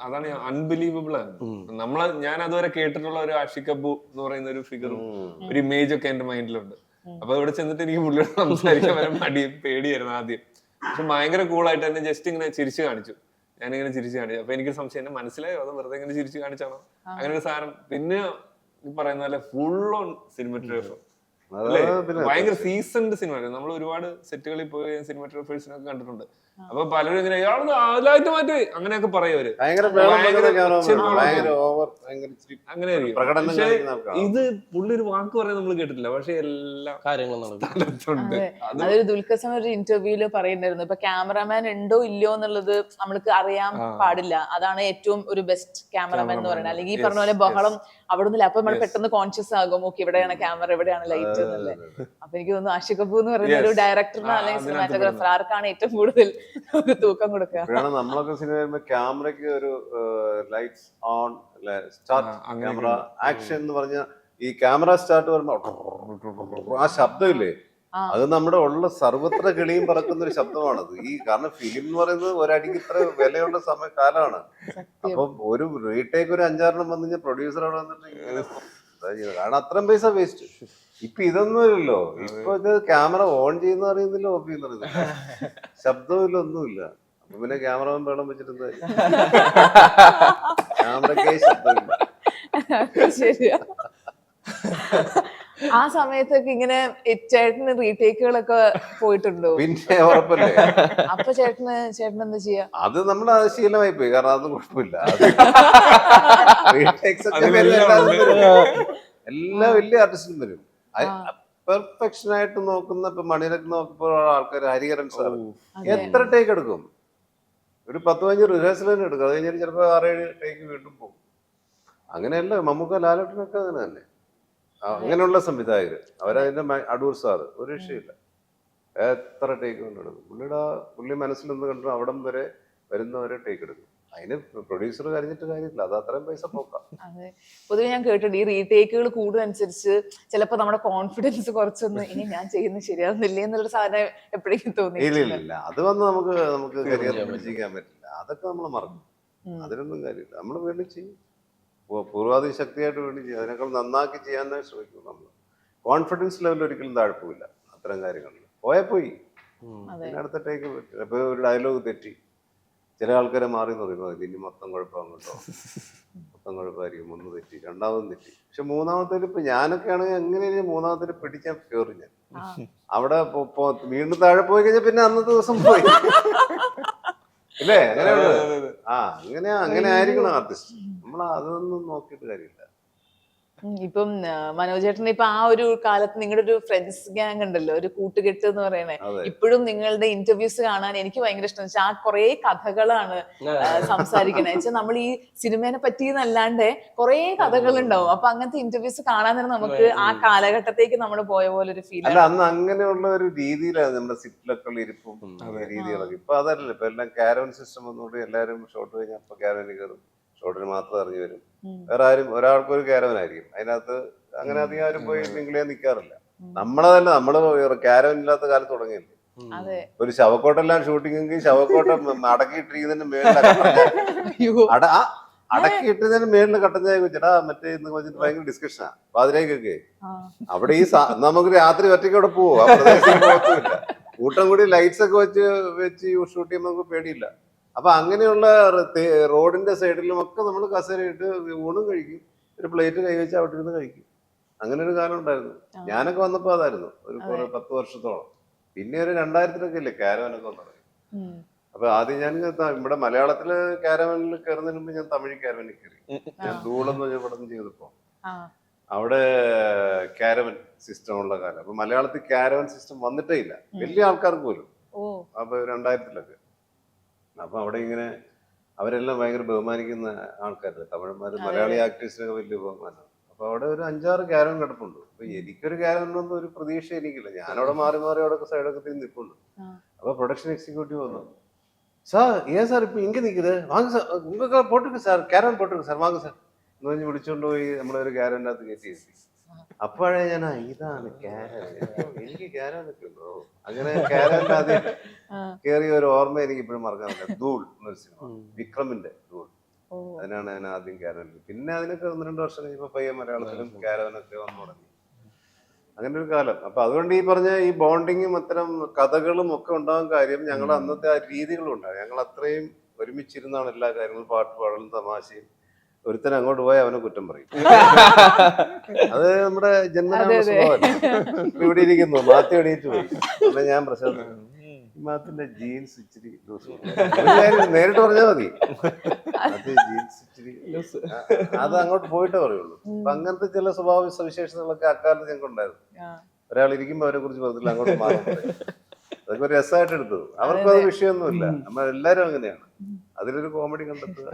അതാണ് അൺബിലീവബിൾ ആണ്. ഞാൻ അതുവരെ കേട്ടിട്ടുള്ള ഒരു ആഷിഖ് കപൂർ എന്ന് പറയുന്ന ഒരു ഫിഗറും ഒരു ഇമേജ് ഒക്കെ എന്റെ മൈൻഡിലുണ്ട്. അപ്പൊ ഇവിടെ ചെന്നിട്ട് എനിക്ക് പുള്ളിയോട് സംസാരിക്കാൻ വരെ മടിയും പേടിയായിരുന്നു ആദ്യം. പക്ഷെ ഭയങ്കര കൂളായിട്ട് എന്നെ ജസ്റ്റ് ഇങ്ങനെ ചിരിച്ചു കാണിച്ചു. ഞാനിങ്ങനെ ചിരിച്ചു കാണിച്ചു. അപ്പൊ എനിക്ക് സംശയം എന്നെ മനസ്സിലായോ അതോ വെറുതെ ഇങ്ങനെ ചിരിച്ചു കാണിച്ചാണോ അങ്ങനെ ഒരു സാധനം. പിന്നെ ഈ പറയുന്ന പോലെ ഫുൾ ഓൺ സിനിമാറ്റോഗ്രാഫർ, ഭയങ്കര സീസൺഡ് സിനിമ. നമ്മൾ ഒരുപാട് സെറ്റുകളിൽ പോയി സിനിമാറ്റോഗ്രാഫേഴ്സിനൊക്കെ കണ്ടിട്ടുണ്ട്. അപ്പൊ പലരും ഇങ്ങനെ ഇയാളൊന്ന് അതിലായിട്ട് മാറ്റി അങ്ങനെയൊക്കെ പറയും അവര്, അങ്ങനെയായിരിക്കും. പക്ഷെ ഇത് പുള്ളി ഒരു വാക്ക് പറയാൻ നമ്മൾ കേട്ടിട്ടില്ല, പക്ഷെ എല്ലാ കാര്യങ്ങളും സ്ഥലത്തുണ്ട്. അതൊരു ദുൽഖർ സൽമാൻ ഒരു ഇന്റർവ്യൂല് പറയുന്നുണ്ടായിരുന്നു, ഇപ്പൊ ക്യാമറാമാൻ ഉണ്ടോ ഇല്ലയോ എന്നുള്ളത് നമ്മൾക്ക് അറിയാൻ പാടില്ല, അതാണ് ഏറ്റവും ഒരു ബെസ്റ്റ് ക്യാമറാമാൻ എന്ന് പറയുന്നത്. അല്ലെങ്കിൽ ഈ പറഞ്ഞ പോലെ ബഹളം അവിടെ നിന്നില്ല, അപ്പൊ നമ്മൾ പെട്ടെന്ന് കോൺഷ്യസ് ആകും, ഓക്കെ ഇവിടെയാണ് ക്യാമറ, ഇവിടെയാണ് ലൈറ്റ് എന്നല്ലേ. അപ്പൊ എനിക്ക് തോന്നുന്നു ആഷിഖ് കപൂർ എന്ന് പറയുന്ന ഒരു ഡയറക്ടറിനോ അല്ലെങ്കിൽ സിനിമാറ്റോഗ്രാഫർ ആർക്കാണ് ഏറ്റവും കൂടുതൽ ഒരു തൂക്കം കൊടുക്കുക. നമ്മളൊക്കെ സിനിമ വരുമ്പോ ക്യാമറയ്ക്ക് ഒരു lights own start camera action എന്ന് പറഞ്ഞ ഈ ക്യാമറ സ്റ്റാർട്ട് വരുമ്പോ ആ ശബ്ദമില്ലേ, അത് നമ്മുടെ ഉള്ള സർവത്ര കിളിയും പറക്കുന്ന ഒരു ശബ്ദമാണത്. ഈ കാരണം ഫിലിം എന്ന് പറയുന്നത് ഒരടിക്ക് ഇത്ര വിലയുള്ള കാലമാണ്. അപ്പൊ ഒരു റീടേക്ക് ഒരു 5-6 വന്നു കഴിഞ്ഞാൽ പ്രൊഡ്യൂസർ അവിടെ വന്നിട്ട് ഇങ്ങനെ കാരണം അത്രയും പൈസ വേസ്റ്റ്. ഇപ്പൊ ഇതൊന്നും ഇല്ലല്ലോ. ഇപ്പൊ ഇത് ക്യാമറ ഓൺ ചെയ്യുന്ന അറിയുന്നില്ല, ഓഫ് ചെയ്യുന്ന അറിയുന്നില്ല, ശബ്ദമില്ല, ഒന്നുമില്ല. അപ്പൊ പിന്നെ ക്യാമറമാൻ വെള്ളം വെച്ചിരുന്നത് ക്യാമറയ്ക്കേ ശബ്ദമില്ല. ശരിയാ. ആ സമയത്തൊക്കെ ഇങ്ങനെ ചേട്ടന് റീടേക്കുകളൊക്കെ പോയിട്ടുണ്ടോ? പിന്നെ ഉറപ്പല്ലേ. അപ്പൊ ചേട്ടൻ എന്താ ചെയ്യാ? അത് നമ്മുടെ ശീലമായി പോയി, കാരണം അതൊന്നും കുഴപ്പമില്ല. എല്ലാ വലിയ ആർട്ടിസ്റ്റും വരും. പെർഫെക്ഷൻ ആയിട്ട് നോക്കുന്ന ഇപ്പൊ മണിരത്നം നോക്കുമ്പോൾ ആൾക്കാർ, ഹരിഹരൻ സാർ എത്ര ടേക്ക് എടുക്കും? ഒരു 10-15 റിഹേഴ്സൽ തന്നെ എടുക്കും. അത് കഴിഞ്ഞാൽ ചിലപ്പോൾ 6-7 ടേക്ക് വീണ്ടും പോകും. അങ്ങനെയല്ല മമ്മൂക്ക, ലാലേട്ടനൊക്കെ അങ്ങനെ തന്നെ. അങ്ങനെയുള്ള സംവിധായകർ അവരതിന്റെ അടൂർ സാറ് ഒരു രക്ഷയില്ല, എത്ര ടേക്ക് കൊണ്ടെടുക്കും. പുള്ളി മനസ്സിലൊന്ന് കണ്ടു അവിടം വരെ വരുന്നവരെ ടേക്ക് എടുക്കും. അതിന് പ്രൊഡ്യൂസർ കരഞ്ഞിട്ട് കാര്യമില്ല, അത് അത്രയും പൈസ പോക്കാം. അതെ, പൊതുവെ ഞാൻ കേട്ടിട്ടുണ്ട് ഈ റീടേക്കുകൾ കൂടുന്നതനുസരിച്ച് ചിലപ്പോ നമ്മുടെ കോൺഫിഡൻസ് കുറച്ചൊന്ന് ഇനി ഞാൻ ചെയ്യുന്നത് ശരിയാവുന്നില്ലേ എന്നുള്ളൊരു സാധനം എപ്പോഴേക്കും തോന്നി. ഇല്ല, അത് വന്ന് നമുക്ക് കരിയർ പിടിച്ചിരിക്കാൻ പറ്റില്ല. അതൊക്കെ നമ്മൾ മറക്കും, അതിനൊന്നും കാര്യമില്ല. നമ്മൾ വേണ്ടി ചെയ്യും, പൂർവാധി ശക്തിയായിട്ട് വേണ്ടി ചെയ്യും, അതിനേക്കാൾ നന്നാക്കി ചെയ്യാൻ ശ്രമിക്കും. നമ്മൾ കോൺഫിഡൻസ് ലെവൽ ഒരിക്കലും താഴ്പ്പില്ല അത്തരം കാര്യങ്ങളിൽ. പോയി പിന്നെ അടുത്ത ടേക്ക് പറ്റില്ല. ഇപ്പൊ ഒരു ഡയലോഗ് തെറ്റി, ചില ആൾക്കാരെ മാറി എന്ന് പറയുന്നത് ഇനി മൊത്തം കുഴപ്പമാകും കേട്ടോ, മൊത്തം കുഴപ്പമായിരിക്കും, ഒന്ന് തെറ്റി, രണ്ടാമതും തെറ്റി. പക്ഷെ മൂന്നാമത്തേല് ഇപ്പൊ ഞാനൊക്കെ ആണെങ്കിൽ എങ്ങനെയാണ് മൂന്നാമത്തേല് പിടിക്കാൻ കയറി ഞാൻ അവിടെ വീണ്ടും താഴെ പോയി കഴിഞ്ഞാൽ പിന്നെ അന്നത്തെ ദിവസം പോയി ഇല്ലേ? അങ്ങനെ ആയിരിക്കണം ആർട്ടിസ്റ്റ്. നമ്മൾ അതൊന്നും നോക്കിയിട്ട് കാര്യമില്ല. ഇപ്പം മനോജ് ചേട്ടൻ ഇപ്പൊ ആ ഒരു കാലത്ത് നിങ്ങളുടെ ഒരു ഫ്രണ്ട്സ് ഗ്യാങ് ഉണ്ടല്ലോ, ഒരു കൂട്ടുകെട്ട് എന്ന് പറയണേ, ഇപ്പോഴും നിങ്ങളുടെ ഇന്റർവ്യൂസ് കാണാൻ എനിക്ക് ഭയങ്കര ഇഷ്ടം. വെച്ചാൽ ആ കുറെ കഥകളാണ് സംസാരിക്കണേ. വെച്ചാൽ നമ്മൾ ഈ സിനിമേനെ പറ്റിയെന്നല്ലാണ്ട് കുറെ കഥകൾ ഉണ്ടാവും. അപ്പൊ അങ്ങനത്തെ ഇന്റർവ്യൂസ് കാണാൻ തന്നെ നമുക്ക് ആ കാലഘട്ടത്തേക്ക് നമ്മൾ പോയ പോലെ ഒരു ഫീൽ. അല്ല, അന്ന് അങ്ങനെയുള്ള ഒരു രീതിയിലാണ് നമ്മുടെ സിറ്റിലൊക്കെ ഇരിപ്പും രീതികളൊക്കെ. ഇപ്പൊ അതല്ലല്ലോ, ഇപ്പൊ എല്ലാം കാരവൻ സിസ്റ്റം ഒന്നുകൂടി എല്ലാവരും ഷോട്ട് കഴിഞ്ഞാൽ അപ്പൊ കാരവനിൽ കയറും, ഷോട്ടിന് മാത്രം ഇറങ്ങി വരും. വേറെ ആരും, ഒരാൾക്കൊരു കാരവനായിരിക്കും, അതിനകത്ത് അങ്ങനെ അധികം ആരും പോയി മിങ്കിൾ ചെയ്യാൻ നിൽക്കാറില്ല. നമ്മളതല്ല, നമ്മള് കാരവൻ ഇല്ലാത്ത കാലത്ത് തുടങ്ങിയല്ലേ. ഒരു ശവക്കോട്ടെല്ലാം ഷൂട്ടിംഗ്, ശവക്കോട്ട അടക്കിയിട്ടിരിക്കുന്നതിന് മേളിൽ അടക്കിയിട്ടതിന് മേളിൽ കട്ടൻ ചായ വെച്ചിട്ടാ മറ്റേ ഇന്ന് വെച്ചിട്ട് ഭയങ്കര ഡിസ്കഷനാ പാതിരേക്കൊക്കെ. അവിടെ ഈ നമുക്ക് രാത്രി ഒറ്റയ്ക്ക് അവിടെ പോവും, ആ പ്രദേശം കുഴപ്പമില്ല. കൂട്ടം കൂടി ലൈറ്റ്സ് ഒക്കെ വെച്ച് ഷൂട്ട് ചെയ്യുമ്പോൾ നമുക്ക് പേടിയില്ല. അപ്പൊ അങ്ങനെയുള്ള റോഡിന്റെ സൈഡിലും ഒക്കെ നമ്മൾ കസേരയിട്ട് ഊണും കഴിക്കും, ഒരു പ്ലേറ്റ് കൈവച്ച് അവിടെ ഇരുന്ന് കഴിക്കും. അങ്ങനെ ഒരു കാലം ഉണ്ടായിരുന്നു. ഞാനൊക്കെ വന്നപ്പോ അതായിരുന്നു ഒരു 10 വർഷത്തോളം. പിന്നെ ഒരു 2000-ലൊക്കെ ഇല്ലേ കാരവനൊക്കെ തുടങ്ങി. അപ്പൊ ആദ്യം ഞാൻ ഇവിടെ മലയാളത്തില് കാരവനിൽ കയറുന്നതിന് മുമ്പ് ഞാൻ തമിഴ് കാരവനിൽ കയറി. ഞാൻ ധൂളെന്ന് പറഞ്ഞ പടം ചെയ്തപ്പോ അവിടെ കാരവൻ സിസ്റ്റം ഉള്ള കാലം. അപ്പൊ മലയാളത്തിൽ കാരവൻ സിസ്റ്റം വന്നിട്ടേ ഇല്ല വലിയ ആൾക്കാർക്ക് പോലും. അപ്പൊ 2000-ലൊക്കെ. അപ്പൊ അവിടെ ഇങ്ങനെ അവരെല്ലാം ഭയങ്കര ബഹുമാനിക്കുന്ന ആൾക്കാര്, തമിഴന്മാര്, മലയാളി ആക്ടേഴ്സിനൊക്കെ വലിയ ബഹുമാനമാണ്. അപ്പൊ അവിടെ ഒരു 5-6 കാരവൻ കിടപ്പുണ്ട്. അപ്പൊ എനിക്കൊരു കാരവനൊന്നും ഒരു പ്രതീക്ഷ എനിക്കില്ല. ഞാനവിടെ മാറി അവിടെ സൈഡൊക്കെ തിരിഞ്ഞ് നിൽപ്പുണ്ട്. അപ്പൊ പ്രൊഡക്ഷൻ എക്സിക്യൂട്ടീവ് വന്നു, സാർ ഏൻ സാർ ഇപ്പൊ ഇങ്ങനെ നിൽക്കുന്നത്, വാങ്ങ സാർ ഉങ്ങൾക്ക് പോട്ടിருக்கு സാർ, കാരവൻ പോട്ടിருக்கு സാർ, വാങ്ങ സാർ എന്ന് പറഞ്ഞ് വിളിച്ചോണ്ട് പോയി നമ്മളൊരു കാരവനകത്ത് കയറ്റി. അപ്പോഴേ ഞാൻ ഇതാണ് കാരവൻ, എനിക്ക് കാരവനൊക്കെ ഉണ്ടോ. അങ്ങനെ കാരവന്റെ ആദ്യം കയറിയ ഒരു ഓർമ്മ എനിക്ക് ഇപ്പോഴും മറക്കാറില്ല. ധൂൾ എന്നൊരു സിനിമ, വിക്രമിന്റെ ധൂൾ, അതിനാണ് ഞാൻ ആദ്യം കാരവൻ. പിന്നെ അതിനൊക്കെ 1-2 വർഷം കഴിഞ്ഞപ്പോ പയ്യെ മലയാളത്തിലും കാരവനൊക്കെ വന്നു തുടങ്ങി. അങ്ങനെ ഒരു കാലം. അപ്പൊ അതുകൊണ്ട് ഈ പറഞ്ഞ ഈ ബോണ്ടിങ്ങും അത്തരം കഥകളും ഒക്കെ ഉണ്ടാകാൻ കാര്യം ഞങ്ങളുടെ അന്നത്തെ ആ രീതികളും ഉണ്ടാകും. ഞങ്ങൾ അത്രയും ഒരുമിച്ചിരുന്നാണ് എല്ലാ കാര്യങ്ങളും, പാട്ട് പാടലും തമാശയും. ഒരുത്തൻ അങ്ങോട്ട് പോയി അവനെ കുറ്റം പറയും. അത് നമ്മുടെ ജന്മനാണ് സ്വഭാവമല്ല. ഇവിടെ ഇരിക്കുന്നു മാത്തി എണീറ്റ് പോയി, അപ്പൊ ഞാൻ പ്രശാന്ത് മാത്തിന്റെ ജീൻസ് ഇച്ചിരി നേരിട്ട് പറഞ്ഞാൽ മതി, അത് ജീൻസ് ഇച്ചിരി അത് അങ്ങോട്ട് പോയിട്ടേ പറയുള്ളൂ. അപ്പൊ അങ്ങനത്തെ ചില സ്വഭാവ സവിശേഷതകളൊക്കെ അക്കാലത്ത് ഞങ്ങൾക്ക് ഉണ്ടായിരുന്നു. ഒരാൾ ഇരിക്കുമ്പോ അവരെ കുറിച്ച് പറഞ്ഞില്ല, അങ്ങോട്ട് മാറി അതൊക്കെ ഒരു രസമായിട്ട് എടുത്തത്. അവർക്കും അത് വിഷയമൊന്നുമില്ല. നമ്മൾ എല്ലാരും അങ്ങനെയാണ്. അതിലൊരു കോമഡി കണ്ടെത്തുക,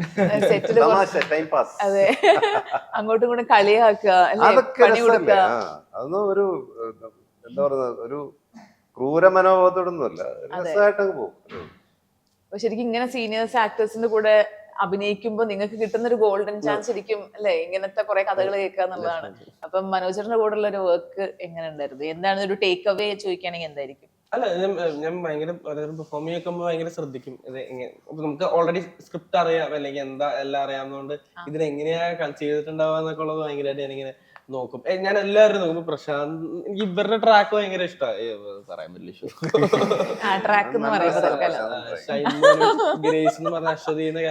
തമാശ, ടൈം പാസ്. അതെ, അങ്ങോട്ടും ഇങ്ങോട്ടും കളിയാക്കുക, അതൊക്കെ രസമല്ലേ? അതൊന്നും ഒരു എന്താ പറയുന്നത്, ഒരു ക്രൂര മനോഭാവത്തോടൊന്നുമല്ല, രസമായിട്ടങ്ങ് പോകും. അപ്പൊ ശരിക്കും ഇങ്ങനെ സീനിയേഴ്സ് ആക്ടേഴ്സിന്റെ കൂടെ അഭിനയിക്കുമ്പോ നിങ്ങൾക്ക് കിട്ടുന്ന ഒരു ഗോൾഡൻ ചാൻസ് ശരിക്കും അല്ലെ ഇങ്ങനത്തെ കുറെ കഥകൾ കേൾക്കുക എന്നുള്ളതാണ്. അപ്പം മനോജറിന്റെ കൂടെ ഉള്ള ഒരു വർക്ക് എങ്ങനെ ഉണ്ടായിരുന്നു? എന്താണ് ഒരു ടേക്ക് അവേ ചോദിക്കുകയാണെങ്കിൽ എന്തായിരിക്കും? അല്ല, ഞാൻ ഭയങ്കര പെർഫോം ചെയ്യുമ്പോൾ ഭയങ്കര ശ്രദ്ധിക്കും. ഇത് നമുക്ക് ഓൾറെഡി സ്ക്രിപ്റ്റ് അറിയാം, അല്ലെങ്കിൽ എന്താ എല്ലാം അറിയാവുന്നതുകൊണ്ട് ഇതിനെങ്ങനെയാ ചെയ്തിട്ടുണ്ടാവുക എന്നൊക്കെ ഉള്ളത് ഭയങ്കരമായിട്ട് ഞാനിങ്ങനെ നോക്കും. ഞാൻ എല്ലാവരും നോക്കും. പ്രശാന്ത്, എനിക്ക് ഇവരുടെ ട്രാക്ക് ഭയങ്കര ഇഷ്ടമായി. പറയാൻ പറ്റില്ല, ഗ്രേസ് എന്ന് പറഞ്ഞ അശ്വതി എനിക്ക്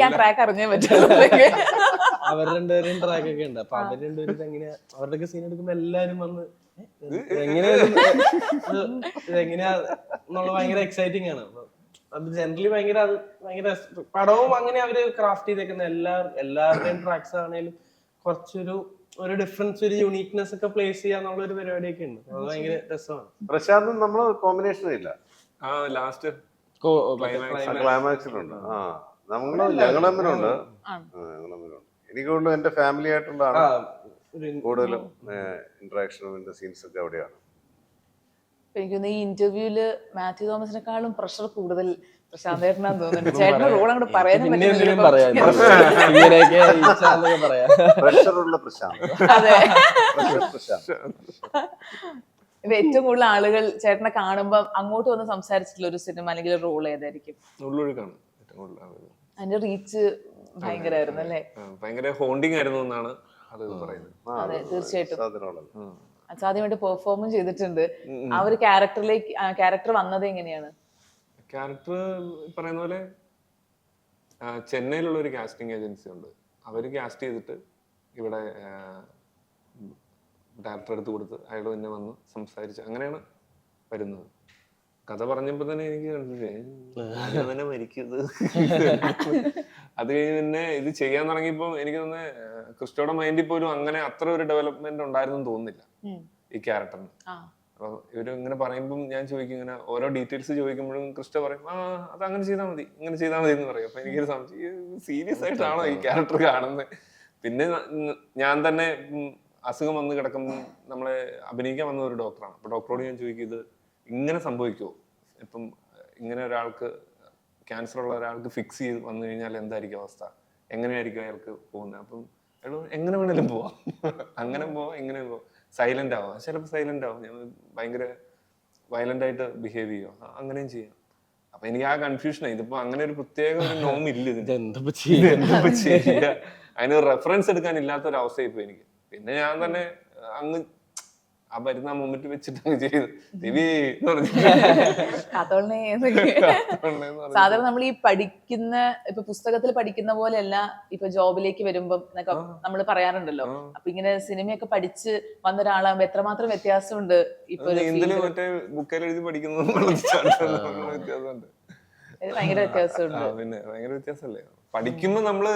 ആ ട്രാക്ക് അറിഞ്ഞേ പറ്റും. അവർ രണ്ടുപേരും ട്രാക്ക് ഒക്കെ ഉണ്ട്. അപ്പൊ അവർ രണ്ടുപേരും എങ്ങനെയാ അവരുടെയൊക്കെ സീൻ എടുക്കുമ്പോ എല്ലാരും വന്ന് ഇതെങ്ങനെയാ എന്നുള്ള ഭയങ്കര എക്സൈറ്റിംഗ് ആണ്. അത് ജനറലി ഭയങ്കര പടവും അങ്ങനെ അവര് ക്രാഫ്റ്റ് ചെയ്തേക്കുന്ന എല്ലാവരുടെയും ട്രാക്സ് ആണെങ്കിലും കുറച്ചൊരു ഡിഫറൻസ്, ഒരു യൂണീക്നെസ് ഒക്കെ പ്ലേസ് ചെയ്യാന്നുള്ള ഒരു പരിപാടിയൊക്കെ ഉണ്ട്. അത് ഭയങ്കര രസമാണ്. പ്രശാന്തും നമ്മള് കോമ്പിനേഷൻ ഇല്ല, ലാസ്റ്റ് ക്ലൈമാക്സിലുണ്ട്. ഞങ്ങൾ തമ്മിലുണ്ട്. എനിക്ക് തോന്നുന്നു എന്റെ ഫാമിലി ആയിട്ടുള്ള കൂടുതലും ഇന്ററാക്ഷനും എന്റെ സീൻസ് ഒക്കെ അവിടെയാണ്. എനിക്കൊന്ന് ഈ ഇന്റർവ്യൂല് മാത്യു തോമസിനെക്കാളും പ്രഷർ കൂടുതൽ പ്രശാന്തേട്ടനാന്ന് തോന്നുന്നുണ്ട്. ചേട്ടന്റെ റോൾ അങ്ങോട്ട് പറയാനും പ്രഷറുള്ള പ്രശാന്ത്. അതെ, ഇപ്പൊ ഏറ്റവും കൂടുതൽ ആളുകൾ ചേട്ടനെ കാണുമ്പോ അങ്ങോട്ട് വന്ന് സംസാരിച്ചിട്ടുള്ള ഒരു സിനിമ അല്ലെങ്കിൽ ഒരു റോൾ ഏതായിരിക്കും? അതിന്റെ റീച്ച് ഭയങ്കരമായിരുന്നു അല്ലേ? ഭയങ്കര ഹോണ്ടിങ് ആയിരുന്നു എന്നാണ് അത് പറയുന്നത്. അതെ, തീർച്ചയായിട്ടും. അസാധ്യമായിട്ട് പെർഫോമും ചെയ്തിട്ടുണ്ട്. ആ ഒരു ക്യാരക്ടർ വന്നത് എങ്ങനെയാണ്? ക്യാരക്ടർ പറയുന്ന പോലെ ചെന്നൈയിലുള്ള ഒരു കാസ്റ്റിംഗ് ഏജൻസി ഉണ്ട്. അവര് കാസ്റ്റ് ചെയ്തിട്ട് ഇവിടെ ഡയറക്ടർ എടുത്ത് കൊടുത്ത് അയാൾ തന്നെ വന്ന് സംസാരിച്ച് അങ്ങനെയാണ് വരുന്നത്. കഥ പറഞ്ഞപ്പോ തന്നെ എനിക്ക് തന്നെ മരിക്കുന്നത്. അത് കഴിഞ്ഞ് പിന്നെ ഇത് ചെയ്യാൻ തുടങ്ങിയപ്പോ എനിക്ക് തന്നെ ക്രിസ്റ്റോയുടെ മൈൻഡിൽ പോലും അങ്ങനെ അത്ര ഒരു ഡെവലപ്മെന്റ് ഉണ്ടായിരുന്നു തോന്നുന്നില്ല ഈ ക്യാരക്ടറിന്. അപ്പൊ ഇവര് ഇങ്ങനെ പറയുമ്പോൾ ഞാൻ ചോദിക്കും, ഇങ്ങനെ ഓരോ ഡീറ്റെയിൽസ് ചോദിക്കുമ്പോഴും ക്രിസ്റ്റോ പറയും അത് അങ്ങനെ ചെയ്താൽ മതി, ഇങ്ങനെ ചെയ്താൽ മതി എന്ന് പറയും. അപ്പൊ എനിക്കൊരു സംശയം, സീരിയസ് ആയിട്ടാണോ ഈ ക്യാരക്ടർ കാണുന്നത്? പിന്നെ ഞാൻ തന്നെ അസുഖം വന്ന് കിടക്കുമ്പോൾ നമ്മളെ അഭിനയിക്കാൻ വന്ന ഒരു ഡോക്ടറാണ്. അപ്പൊ ഡോക്ടറോട് ഞാൻ ചോദിക്കും, ഇത് ഇങ്ങനെ സംഭവിക്കുമോ? ഇപ്പം ഇങ്ങനെ ഒരാൾക്ക് ക്യാൻസർ ഉള്ള ഒരാൾക്ക് ഫിക്സ് ചെയ്ത് വന്നു കഴിഞ്ഞാൽ എന്തായിരിക്കും അവസ്ഥ, എങ്ങനെയായിരിക്കും അയാൾക്ക് പോകുന്നത്? അപ്പം എങ്ങനെ വേണേലും പോവാം, അങ്ങനെ പോവാം, എങ്ങനെ പോവാം, സൈലന്റ് ആവാം, ചിലപ്പോൾ സൈലന്റ് ആവും, ഞാൻ ഭയങ്കര വയലന്റ് ആയിട്ട് ബിഹേവ് ചെയ്യുമോ, അങ്ങനെയും ചെയ്യാം. അപ്പൊ എനിക്ക് ആ കൺഫ്യൂഷനായി. ഇതിപ്പോ അങ്ങനെ ഒരു പ്രത്യേക ഒരു നോം ഇല്ല, ഇതിന് ചെയ്യാ, അതിന് റെഫറൻസ് എടുക്കാൻ ഇല്ലാത്തൊരു അവസ്ഥയായിപ്പോ എനിക്ക്. പിന്നെ ഞാൻ തന്നെ അങ്ങ് ആ വരുന്ന മൊമെന്റ് വെച്ചിട്ട് അങ്ങ് ചെയ്തു. സാധാരണ നമ്മൾ ഈ പഠിക്കുന്ന ഇപ്പൊ പുസ്തകത്തിൽ പഠിക്കുന്ന പോലെയല്ല ഇപ്പൊ ജോബിലേക്ക് വരുമ്പം എന്നൊക്കെ നമ്മൾ പറയാറുണ്ടല്ലോ. അപ്പൊ ഇങ്ങനെ സിനിമയൊക്കെ പഠിച്ച് വന്ന ഒരാളാകുമ്പോ എത്രമാത്രം വ്യത്യാസമുണ്ട് ഇപ്പൊ മറ്റേ ബുക്കിൽ എഴുതി പഠിക്കുന്നത് വ്യത്യാസമുണ്ട്. ഭയങ്കര വ്യത്യാസമുണ്ട്. പിന്നെ ഭയങ്കര വ്യത്യാസമല്ലേ? പഠിക്കുമ്പോ നമ്മള്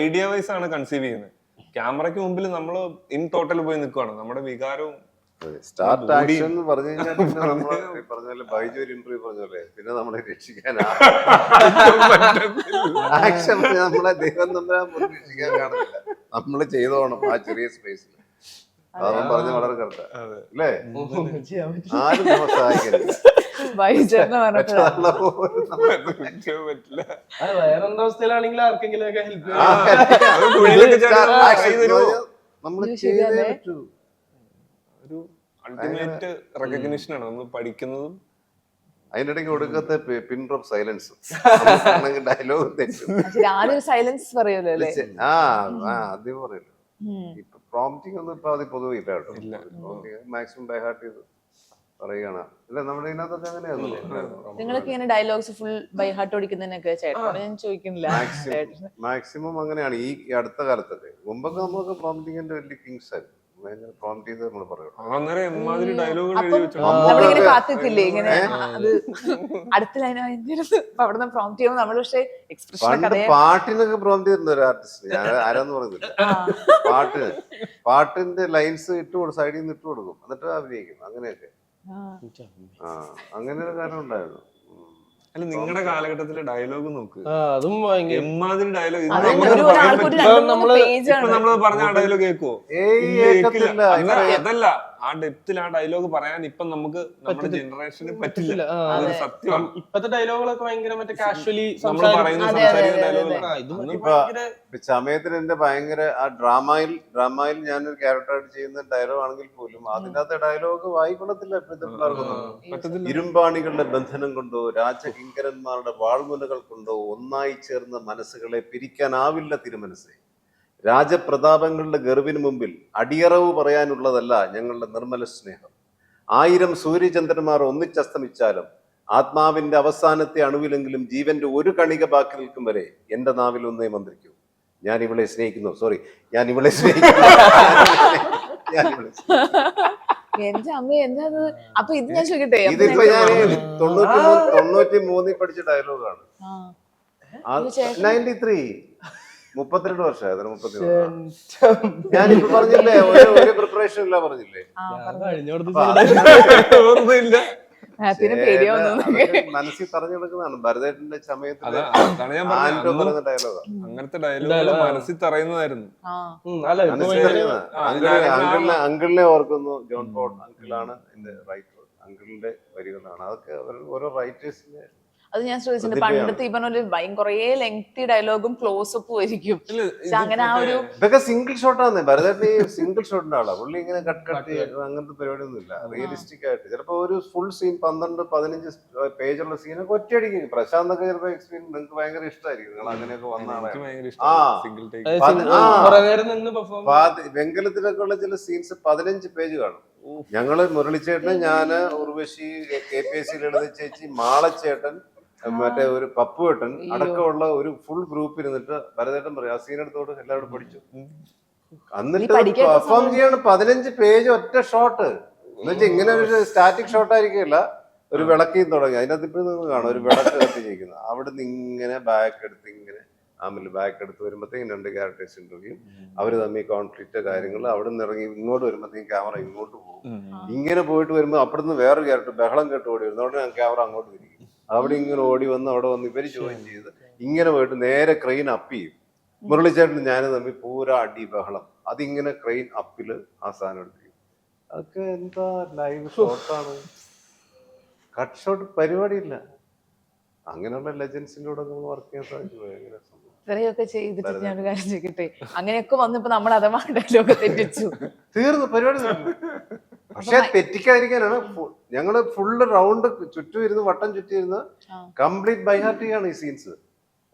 ഐഡിയ വൈസ് ആണ് കൺസീവ് ചെയ്യുന്നത്. ക്യാമറയ്ക്ക് മുമ്പിൽ നമ്മള് ഇൻ ടോട്ടൽ പോയി നിൽക്കുവാണ്. നമ്മുടെ വികാരവും സ്റ്റാർട്ട് ആക്ഷൻ എന്ന് പറഞ്ഞു കഴിഞ്ഞാൽ പിന്നെ നമ്മള് പറഞ്ഞ ബൈജു ഒരു ഇന്റർവ്യൂ പറഞ്ഞല്ലേ, പിന്നെ നമ്മളെ രക്ഷിക്കാൻ ആക്ഷൻ നമ്മളെ ദൈവം തമ്പുരാൻ പോലും രക്ഷിക്കാൻ കാണുന്നില്ല, നമ്മള് ചെയ്തോണം ആ ചെറിയ സ്പേസിൽ. അതൊന്നും പറഞ്ഞ വളരെ കറക്റ്റാ അല്ലേ? ആരും നമ്മളെ സഹായിക്കില്ല. വേറെന്താ അവസ്ഥയിലാണെങ്കിൽ ആർക്കെങ്കിലും ഒക്കെ ഹെൽപ്പ് നമ്മള് ചെയ്തേ പറ്റൂ. ഒരു അൾട്ടിമേറ്റ് റെക്കഗ്നിഷൻ ആണ് നമ്മൾ പഠിക്കുന്നതും. അതിനിടയ്ക്ക് ഒടുക്കത്തെ പിൻ ഡ്രോപ്പ് സൈലൻസ്, ഡയലോഗ് തെറ്റും. സൈലൻസ് പറയുമല്ലോ. ആദ്യം പറയല്ലോ, പ്രോംപ്റ്റിംഗ് ഒന്നും ഇപ്പൊ അത് പൊതുവെ ഇല്ല കേട്ടോ. മാക്സിമം ബൈ ഹാർട്ട് ചെയ്ത് പറയുകയാണ്. ഇല്ല നമ്മുടെ ഇതിനകത്തൊക്കെ അങ്ങനെയാണല്ലോ. നിങ്ങളൊക്കെ ഇങ്ങനെ ഡയലോഗ്സ് ഫുൾ ബൈ ഹാർട്ട് ഓടിക്കുന്നതിനൊക്കെ ചേട്ടനോട് ഞാൻ ചോദിക്കുന്നില്ല. മാക്സിമം അങ്ങനെയാണ് ഈ അടുത്ത കാലത്തൊക്കെ. മുമ്പൊക്കെ നമുക്ക് പ്രോംപ്റ്റിങ്ങിന്റെ വലിയ കിങ്സ് ആയിരുന്നു. പ്രോംപ്റ്റ് ചെയ്ത് നമ്മൾ പറയണം. അന്നേരം എമ്മാതിരി ഡയലോഗുകൾ എഴുതി അപ്പം വെച്ചു. നമ്മളിങ്ങനെ കാത്തിക്കില്ലേ ഇങ്ങനെ അത് അടുത്ത ലൈൻ അവിടെ നിന്ന് പ്രോംപ്റ്റ് ചെയ്യുമ്പോൾ നമ്മൾ പക്ഷേ എക്സ്പ്രഷൻ പണ്ട് പാട്ടിനൊക്കെ പ്രോംപ്റ്റ് ചെയ്തിരുന്ന ഒരു ആർട്ടിസ്റ്റ് ഞാൻ ആരാന്ന് പറയുന്നില്ല. പാട്ടിന്റെ ലൈൻസ് സൈഡിൽ നിന്ന് ഇട്ട് കൊടുക്കും, എന്നിട്ട് അഭിനയിക്കും. അങ്ങനെയൊക്കെ അങ്ങനെ ഒരു കാര്യം ഉണ്ടായിരുന്നു. അല്ല നിങ്ങളുടെ കാലഘട്ടത്തിലെ ഡയലോഗ് നോക്ക്, അതും ഭയങ്കര എമ്മാതിരി ഡയലോഗ്. നമ്മള് ഇപ്പൊ നമ്മള് പറഞ്ഞ ആ ഡയലോഗ് കേൾക്കുവോ? കേൾക്കത്തില്ല. അതല്ല, ആ ഡെപ്തിൽ ആ ഡയലോഗ് പറയാൻ ഇപ്പൊ നമുക്ക് നമ്മുടെ ജനറേഷന് പറ്റില്ല. അതൊരു സത്യമാണ്. ഇപ്പത്തെ ഡയലോഗുകളൊക്കെ ഭയങ്കര മറ്റേ കാഷ്വലി നമ്മൾ പറയുന്ന സംസാരിക്കുന്ന ഡയലോഗ് സമയത്തിന് എന്റെ ഭയങ്കര ആ ഡ്രാമയിൽ ഞാനൊരു ക്യാരക്ടറായിട്ട് ചെയ്യുന്ന ഡയലോഗ് ആണെങ്കിൽ പോലും അതിനകത്തെ ഡയലോഗ് വായിക്കൊള്ളത്തില്ല ഇപ്പോഴത്തെ പിള്ളേർക്കൊന്നും. ഇരുമ്പാണികളുടെ ബന്ധനം കൊണ്ടോ രാജകിങ്കരന്മാരുടെ വാൾമുനകൾ കൊണ്ടോ ഒന്നായി ചേർന്ന മനസ്സുകളെ പിരിക്കാനാവില്ല തിരുമനസ്സെ. രാജപ്രതാപങ്ങളുടെ ഗർവിന് മുമ്പിൽ അടിയറവ് പറയാനുള്ളതല്ല ഞങ്ങളുടെ നിർമ്മല സ്നേഹം. 1000 സൂര്യചന്ദ്രന്മാർ ഒന്നിച്ചസ്തമിച്ചാലും ആത്മാവിന്റെ അവസാനത്തെ അണുവിലെങ്കിലും ജീവന്റെ ഒരു കണിക ബാക്കി നിൽക്കും വരെ എന്റെ നാവിൽ ഒന്നേ മന്ത്രിക്കൂ, ഞാൻ ഇവളെ സ്നേഹിക്കുന്നു. ഞാൻ ഇവളെ സ്നേഹിക്കുന്നു. എന്റെ അമ്മ എന്താ അപ്പൊ ഇത് ഞാൻ ചോദിക്കട്ടെ, ഇതിപ്പോ ഞാൻ 93 പഠിച്ച ഡയലോഗാണ്. 93 32 വർഷമായത്. 33 ഞാനിപ്പോ പറഞ്ഞില്ലേ, ഒരു പ്രിപ്പറേഷൻ ഇല്ല പറഞ്ഞില്ലേ. ഓർമ്മയില്ല. മനസ്സിൽ പറഞ്ഞെടുക്കുന്നതാണ് ഭരതേട്ടന്റെ ചമയത്തില് ഡയലോഗ്. അങ്ങനത്തെ ഡയലോഗ് മനസ്സിൽ പറയുന്നതായിരുന്നു. അങ്കിളിനെ ഓർക്കുന്നു. ജോൺ പോൾ അങ്കിളാണ് എന്റെ റൈറ്റർ. അങ്കിളിന്റെ വരികളാണ് അതൊക്കെ. ഓരോ റൈറ്റേഴ്സിന്റെ അത് ഞാൻ ചോദിച്ചിട്ടുണ്ട്. പണ്ടത്തെ ഈ പറഞ്ഞ കുറേ ലെങ്തി ഡയലോഗും ക്ലോസപ്പും ആയിരിക്കും. അങ്ങനെ ആ ഒരു ഇതൊക്കെ സിംഗിൾ ഷോട്ടാണ്. ഭരതേട്ടൻ സിംഗിൾ ഷോട്ടിന്റെ ആളാ. പുള്ളി ഇങ്ങനെ കട്ട് അങ്ങനത്തെ പരിപാടിയൊന്നും ഇല്ല. റിയലിസ്റ്റിക് ആയിട്ട് ചിലപ്പോ ഒരു ഫുൾ സീൻ 12-15 പേജുള്ള സീനൊക്കെ ഒറ്റയടിക്ക്. പ്രശാന്തൊക്കെ ചിലപ്പോ എക്സ്പീരിയൻസ് നിങ്ങൾക്ക് ഭയങ്കര ഇഷ്ടമായിരിക്കും. നിങ്ങൾ അങ്ങനെയൊക്കെ വന്നാണ്. വെങ്കലത്തിലൊക്കെ ഉള്ള ചില സീൻസ് 15 പേജ് കാണും. ഞങ്ങള് മുരളിച്ചേട്ടന്, ഞാന്, ഉർവശി, KPSC ലളിത ചേച്ചി, മാളച്ചേട്ടൻ, മറ്റേ ഒരു പപ്പുവേട്ടൻ അടക്കമുള്ള ഒരു ഫുൾ ഗ്രൂപ്പ് ഇരുന്നിട്ട് ഭരതേട്ടൻ പറയും ആ സീൻ എടുത്തോട് എല്ലാവരും പഠിച്ചു. എന്നിട്ട് പെർഫോം ചെയ്യാണ് 15 പേജ് ഒറ്റ ഷോട്ട്. എന്ന് വെച്ചാൽ ഇങ്ങനെ ഒരു സ്റ്റാറ്റിക് ഷോട്ട് ആയിരിക്കില്ല. ഒരു വിളക്കിയും തുടങ്ങി അതിനകത്ത് ഇപ്പോഴും നിങ്ങൾ കാണും ഒരു വിളക്ക് കത്തിച്ചിരിക്കുന്നത്. അവിടെ നിന്ന് ഇങ്ങനെ ബാക്ക് എടുത്ത് ഇങ്ങനെ ബാക്ക് എടുത്ത് വരുമ്പോഴത്തേക്കും 2 ക്യാരക്ടേഴ്സ് ഇന്റർവ്യൂ. അവര് തമ്മിൽ കോൺഫ്ലിക്റ്റ് കാര്യങ്ങൾ. അവിടെ നിന്ന് ഇറങ്ങി ഇങ്ങോട്ട് വരുമ്പോഴത്തേക്കും ക്യാമറ ഇങ്ങോട്ട് പോകും. ഇങ്ങനെ പോയിട്ട് വരുമ്പോൾ അവിടുന്ന് വേറൊരു ക്യാരക്ടർ ബഹളം കേട്ട് ഓടി വരുന്നു. അവിടെ ക്യാമറ അങ്ങോട്ട് തിരിക്കും. അവിടെ ഇങ്ങനെ ഓടി വന്ന് അവിടെ വന്ന് ഇവര് ജോയിൻ ചെയ്ത് ഇങ്ങനെ പോയിട്ട് നേരെ ക്രെയിൻ അപ്പ് ചെയ്യും. മുരളിച്ചേട്ടൻ ഞാനും തമ്മിൽ പൂര അടി ബഹളം. അതിങ്ങനെ ക്രെയിൻ അപ്പില് ആ സാധനം എടുത്തിരിക്കും. അതൊക്കെ എന്താ ലൈവ് ഷോട്ടാണ്, കട്ട് ഷോട്ട് പരിപാടിയില്ല. അങ്ങനെയുള്ള ലെജൻസിന്റെ കൂടെ നമ്മൾ വർക്ക് ചെയ്യാൻ സാധിച്ചു. ഭയങ്കര ഇത്രയൊക്കെ ചെയ്തിട്ട് ഞാനൊരു കാര്യം ചോദിക്കട്ടെ, അങ്ങനെയൊക്കെ വന്നപ്പോ നമ്മൾ അഥവാ ഡയലോഗ് തെറ്റിച്ചു തീർന്നു പരിപാടി. പക്ഷെ തെറ്റിക്കാതിരിക്കാനാണ് ഞങ്ങള് ഫുള്ള് റൗണ്ട് ചുറ്റും ഇരുന്ന് വട്ടം ചുറ്റിയിരുന്ന് കംപ്ലീറ്റ് ബൈ ഹാർട്ട് ചെയ്യാണ് ഈ സീൻസ്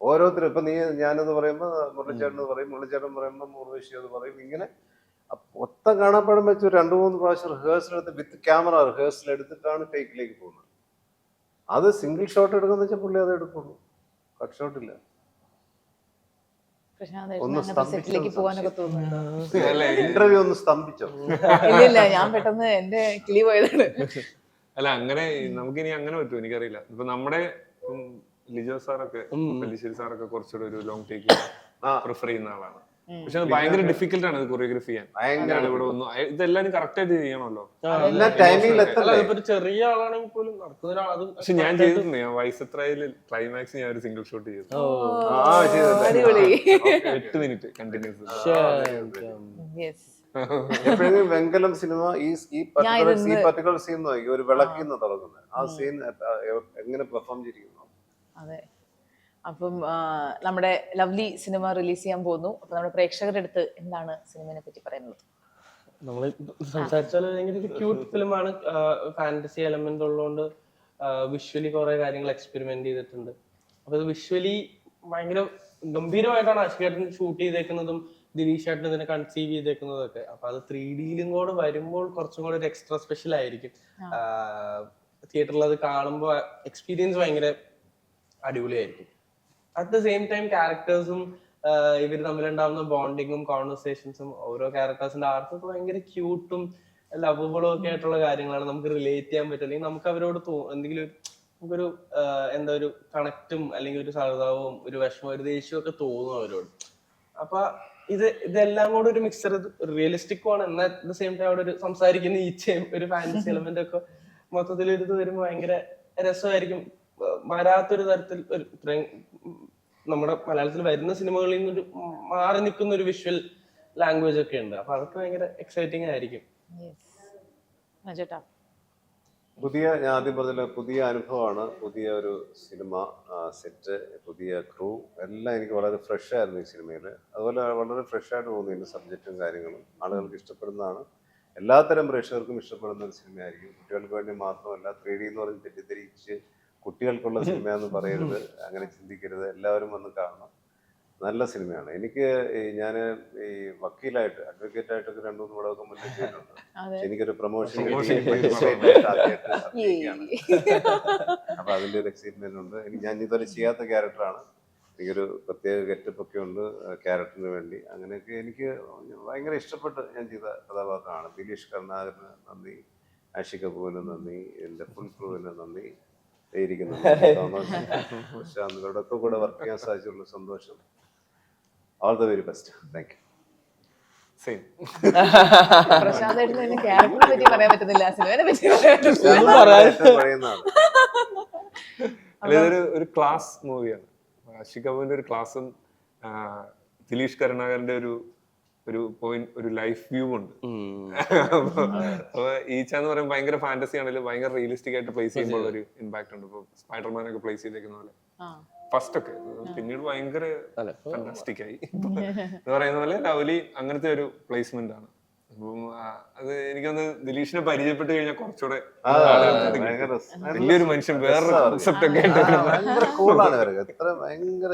ഓരോരുത്തരും. ഇപ്പൊ ഞാനത് പറയുമ്പോ മുരളിച്ചേട്ടൻ പറയും, മുരളിച്ചേട്ടൻ പറയുമ്പോ മുർവശി അത് പറയും. ഇങ്ങനെ മൊത്തം കാണാപ്പാടം വെച്ച് 2-3 പ്രാവശ്യം റിഹേഴ്സൽ എടുത്ത് വിത്ത് ക്യാമറ റിഹേഴ്സൽ എടുത്തിട്ടാണ് ടേക്കിലേക്ക് പോകുന്നത്. അത് സിംഗിൾ ഷോട്ട് എടുക്കുന്ന വെച്ചാൽ പുള്ളി അത് എടുക്കുള്ളൂ, കട്ട് ഷോട്ട് ഇല്ല. ഇന്റർവ്യൂ ഒന്ന് സ്തംഭിച്ചോ? ഇല്ല, ഞാൻ പെട്ടെന്ന് എന്റെ കിളി പോയതാണ്. അല്ല അങ്ങനെ നമുക്കിനി അങ്ങനെ പറ്റുമോ എനിക്കറിയില്ല. ഇപ്പൊ നമ്മുടെ ലിജോ സാറൊക്കെ പല്ലിശ്ശേരി സാറൊക്കെ കുറച്ചുകൂടെ ഒരു ലോങ് ടേക്ക് പ്രിഫർ ചെയ്യുന്ന ആളാണ്. പക്ഷെ അത് ഭയങ്കര ഡിഫിക്കൽട്ട് ആണ് കൊറിയോഗ്രഫി ചെയ്യാൻ. ഇവിടെ ഒന്നും ഇതെല്ലാം കറക്റ്റ് ആയിട്ട് ചെയ്യണമല്ലോ. ചെറിയ ആളാണെങ്കിൽ പോലും. പക്ഷെ ഞാൻ ചെയ്തിട്ടുണ്ട്. ഞാൻ വയസ്സത്രയില് ക്ലൈമാക്സ് ഞാൻ ഒരു സിംഗിൾ ഷോട്ട് ചെയ്തു. 8 മിനിറ്റ് കണ്ടിന്യൂസ്. എപ്പോഴെങ്കിലും വെങ്കലം സിനിമ ഈ പർട്ടിക്കുലർ സീൻ നോക്കി ഒരു വിളക്കിന്ന് തുടങ്ങുന്നത് ആ സീൻ എങ്ങനെ പെർഫോം ചെയ്തിരിക്കുന്നു. അതെ. അപ്പം നമ്മുടെ ലവ്ലി സിനിമ റിലീസ് ചെയ്യാൻ പോകുന്നു. അപ്പൊ നമ്മുടെ പ്രേക്ഷകരുടെ അടുത്ത് എന്താണ് സിനിമയെ പറ്റി പറയുന്നത്? നമ്മള് സംസാരിച്ചാൽ ഭയങ്കര ക്യൂട്ട് ഫിലിമാണ്. ഫാന്റസി എലമെന്റ് ഉള്ളതുകൊണ്ട് വിഷ്വലി കുറെ കാര്യങ്ങൾ എക്സ്പെരിമെന്റ് ചെയ്തിട്ടുണ്ട്. അപ്പൊ ഇത് വിഷ്വലി ഭയങ്കര ഗംഭീരമായിട്ടാണ് അശ്കേട്ടൻ ഷൂട്ട് ചെയ്തേക്കുന്നതും ദിലീഷ് ചേട്ടൻ ഇതിനെ കൺസീവ് ചെയ്തേക്കുന്നതൊക്കെ. അപ്പൊ അത് 3Dയിലും കൂടെ വരുമ്പോൾ കുറച്ചും കൂടെ ഒരു എക്സ്ട്രാ സ്പെഷ്യൽ ആയിരിക്കും. തിയേറ്ററിൽ അത് കാണുമ്പോൾ എക്സ്പീരിയൻസ് ഭയങ്കര അടിപൊളിയായിരിക്കും. അറ്റ് ദ സെയിം ടൈം ക്യാരക്ടേഴ്സും ഇവർ തമ്മിലുണ്ടാവുന്ന ബോണ്ടിങ്ങും കോൺവെർസേഷൻസും ഓരോ ക്യാരക്ടേഴ്സിന്റെ ആർക്കൊക്കെ ഭയങ്കര ക്യൂട്ടും ലവബിളും ഒക്കെ ആയിട്ടുള്ള കാര്യങ്ങളാണ്. നമുക്ക് റിലേറ്റ് ചെയ്യാൻ പറ്റും, അല്ലെങ്കിൽ നമുക്ക് അവരോട് എന്തെങ്കിലും നമുക്കൊരു എന്താ ഒരു കണക്റ്റും അല്ലെങ്കിൽ ഒരു സൗഹൃദവും ഒരു വിഷമവും ഒരു ദേഷ്യവും ഒക്കെ തോന്നും അവരോട്. അപ്പൊ ഇതെല്ലാം കൂടെ ഒരു മിക്സർ, റിയലിസ്റ്റിക്കും ആണ്, എന്നാൽ അറ്റ് ദ സെയിം ടൈം അവിടെ ഒരു സംസാരിക്കുന്ന ഈച്ചയും ഒരു ഫാന്റസി എലമെന്റ് ഒക്കെ മൊത്തത്തിൽ ഒരു ഇത് വരുമ്പോൾ ഭയങ്കര രസമായിരിക്കും. വരാത്തൊരു തരത്തിൽ ഒരു നമ്മുടെ മലയാളത്തിൽ വരുന്ന സിനിമകളിൽ നിന്നൊരു മാറി നിൽക്കുന്ന ഒരു വിഷ്വൽ ലാംഗ്വേജ് ഒക്കെ ഉണ്ട്. അപ്പൊ അതൊക്കെ ഭയങ്കര എക്സൈറ്റിംഗ് ആയിരിക്കും. ഞാൻ ആദ്യം പറഞ്ഞ പുതിയ അനുഭവമാണ്, പുതിയ ഒരു സിനിമ സെറ്റ്, പുതിയ ക്രൂ എല്ലാം എനിക്ക് വളരെ ഫ്രഷ് ആയിരുന്നു ഈ സിനിമയിൽ. അതുപോലെ വളരെ ഫ്രഷ് ആയിട്ട് തോന്നി ഇതിന്റെ സബ്ജക്റ്റും കാര്യങ്ങളും ആളുകൾക്ക് ഇഷ്ടപ്പെടുന്നതാണ്. എല്ലാത്തരം പ്രേക്ഷകർക്കും ഇഷ്ടപ്പെടുന്ന ഒരു സിനിമയായിരിക്കും. കുട്ടികൾക്ക് വേണ്ടി മാത്രമല്ല, 3D എന്ന് പറഞ്ഞ് തെറ്റിദ്ധരിച്ച് കുട്ടികൾക്കുള്ള സിനിമയെന്ന് പറയരുത്, അങ്ങനെ ചിന്തിക്കരുത്. എല്ലാവരും വന്ന് കാണണം. നല്ല സിനിമയാണ്. എനിക്ക് ഞാൻ ഈ വക്കീലായിട്ട് അഡ്വക്കേറ്റ് ആയിട്ടൊക്കെ 2-3 പടമൊക്കെ മുന്നേ ചെയ്തിട്ടുണ്ട്. എനിക്കൊരു പ്രൊമോഷൻ അപ്പൊ അതിന്റെ ഒരു എക്സൈറ്റ്മെന്റ് ഉണ്ട്. ഞാൻ ഇതുവരെ ചെയ്യാത്ത ക്യാരക്ടറാണ്. എനിക്കൊരു പ്രത്യേക ഗെറ്റപ്പ് ഒക്കെ ഉണ്ട് ക്യാരക്ടറിന് വേണ്ടി. അങ്ങനെയൊക്കെ എനിക്ക് ഭയങ്കര ഇഷ്ടപ്പെട്ട് ഞാൻ ചെയ്ത കഥാപാത്രമാണ്. ദിലീഷ് കരുണാകരന് നന്ദി, ആഷി കപൂറിന് നന്ദി, എൻ്റെ ഫുൾ ക്രൂവിന് നന്ദി. ഇവരോടൊക്കെ കൂടെ വർക്ക് ചെയ്യാൻ സാധിച്ചുള്ള സന്തോഷം. All the very best. Thank you. Prashanth ക്യാരക്ടറിനെ പറ്റി പറയാൻ പറ്റുന്നില്ല, സിനിമയെ പറ്റി ഒരു ക്ലാസ് മൂവിയാണ്. ആഷി കപൂറിന്റെ ഒരു ക്ലാസ്സും ദിലീഷ് കരുണാകരന്റെ ഒരു പോയിന്റ്, ഒരു ലൈഫ് വ്യൂ ഉണ്ട്. അപ്പൊ ഈച്ച എന്ന് പറയുമ്പോൾ ഭയങ്കര ഫാന്റസി ആണെങ്കിലും ഭയങ്കര റിയലിസ്റ്റിക് ആയിട്ട് പ്ലേസ് ചെയ്യുമ്പോൾ ഒരു ഇമ്പാക്ട് ഉണ്ട്. ഇപ്പൊ സ്പൈഡർമാൻ ഒക്കെ പ്ലേസ് ചെയ്തേക്കുന്ന പോലെ ഫസ്റ്റ് ഒക്കെ, പിന്നീട് ഭയങ്കര ഫാന്റാസ്റ്റിക് ആയി എന്ന് പറയുന്ന പോലെ ലവ്ലി അങ്ങനത്തെ ഒരു പ്ലേസ്മെന്റ് ആണ്. അപ്പം അത് എനിക്കൊന്ന് ദിലീഷിനെ പരിചയപ്പെട്ട് കഴിഞ്ഞാൽ കുറച്ചുകൂടെ വലിയൊരു മനുഷ്യൻ വേറൊരു കോൺസെപ്റ്റ് ഒക്കെ ഭയങ്കര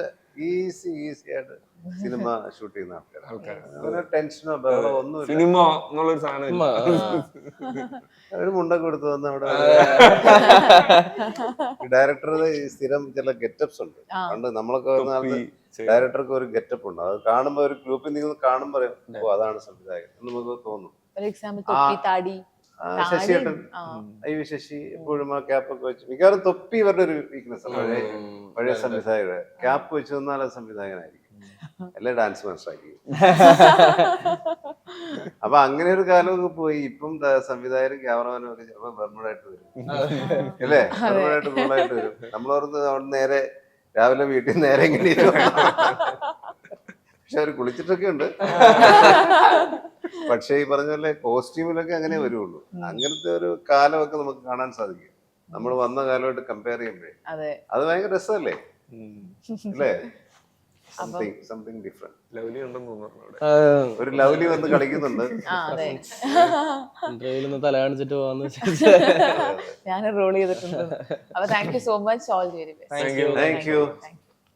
ഈസി ആയിട്ട് സിനിമ ഷൂട്ട് ചെയ്യുന്ന ആൾക്കാർ. ടെൻഷനോ ബഹളോ ഒന്നും സിനിമ എന്നുള്ളൊരു സാധനം ഒരു മുണ്ടൊക്കെ കൊടുത്തു വന്ന് അവിടെ ഡയറക്ടറുടെ സ്ഥിരം ചില ഗെറ്റപ്സ് ഉണ്ട്. പണ്ട് നമ്മളൊക്കെ ഡയറക്ടർക്ക് ഒരു ഗെറ്റപ്പ് ഉണ്ട്. അത് കാണുമ്പോ ഒരു ഗ്രൂപ്പിൽ നിങ്ങൾ കാണുമ്പോ ഓ അതാണ് സംവിധായകൻ എന്ന് നമുക്ക് തോന്നും. ശശിയേട്ടൻ, ശശി എപ്പോഴും ആ ക്യാപ്പൊക്കെ വെച്ച്, മിക്കവാറും തൊപ്പി ഇവരുടെ ഒരു വീക്ക്നെസ്. പഴയ സംവിധായകരുടെ ക്യാപ്പ് വെച്ച് തന്നാൽ അത് സംവിധായകനായിരിക്കും, അല്ലെ ഡാൻസ് മാസ്റ്ററായിരിക്കും. അപ്പൊ അങ്ങനെ ഒരു കാലമൊക്കെ പോയി. ഇപ്പം സംവിധായകരും ക്യാമറമാനും ഒക്കെ ചിലപ്പോ ബർമുഡായിട്ട് വരും, അല്ലേ? ബർമുഡായിട്ട് ഫുള്ളായിട്ട് വരും. നമ്മളോർന്ന് അവിടെ നേരെ രാവിലെ വീട്ടിൽ നേരെ എങ്ങനെ, പക്ഷെ അവര് കുളിച്ചിട്ടൊക്കെ ഉണ്ട്. പക്ഷെ ഈ പറഞ്ഞ പോലെ കോസ്റ്റ്യൂമിലൊക്കെ അങ്ങനെ വരുള്ളൂ. അങ്ങനത്തെ ഒരു കാലമൊക്കെ നമുക്ക് കാണാൻ സാധിക്കും. നമ്മൾ വന്ന കാലമായിട്ട് കമ്പയർ ചെയ്യുമ്പോഴേ അത് ഭയങ്കര രസമല്ലേ, അല്ലേ? Something different. ലവ്ലി ഉണ്ടെന്ന് തോന്നുന്നു. ഒരു ലവ്ലി വന്ന് കളിക്കുന്നുണ്ട്. ഇന്റർവ്യൂലൊന്ന് തല കാണിച്ചിട്ട് പോവാന്ന് ഞാൻ റോൾ ചെയ്തിട്ടുണ്ട്. അപ്പൊ thank you so much. All the very best. Thank U.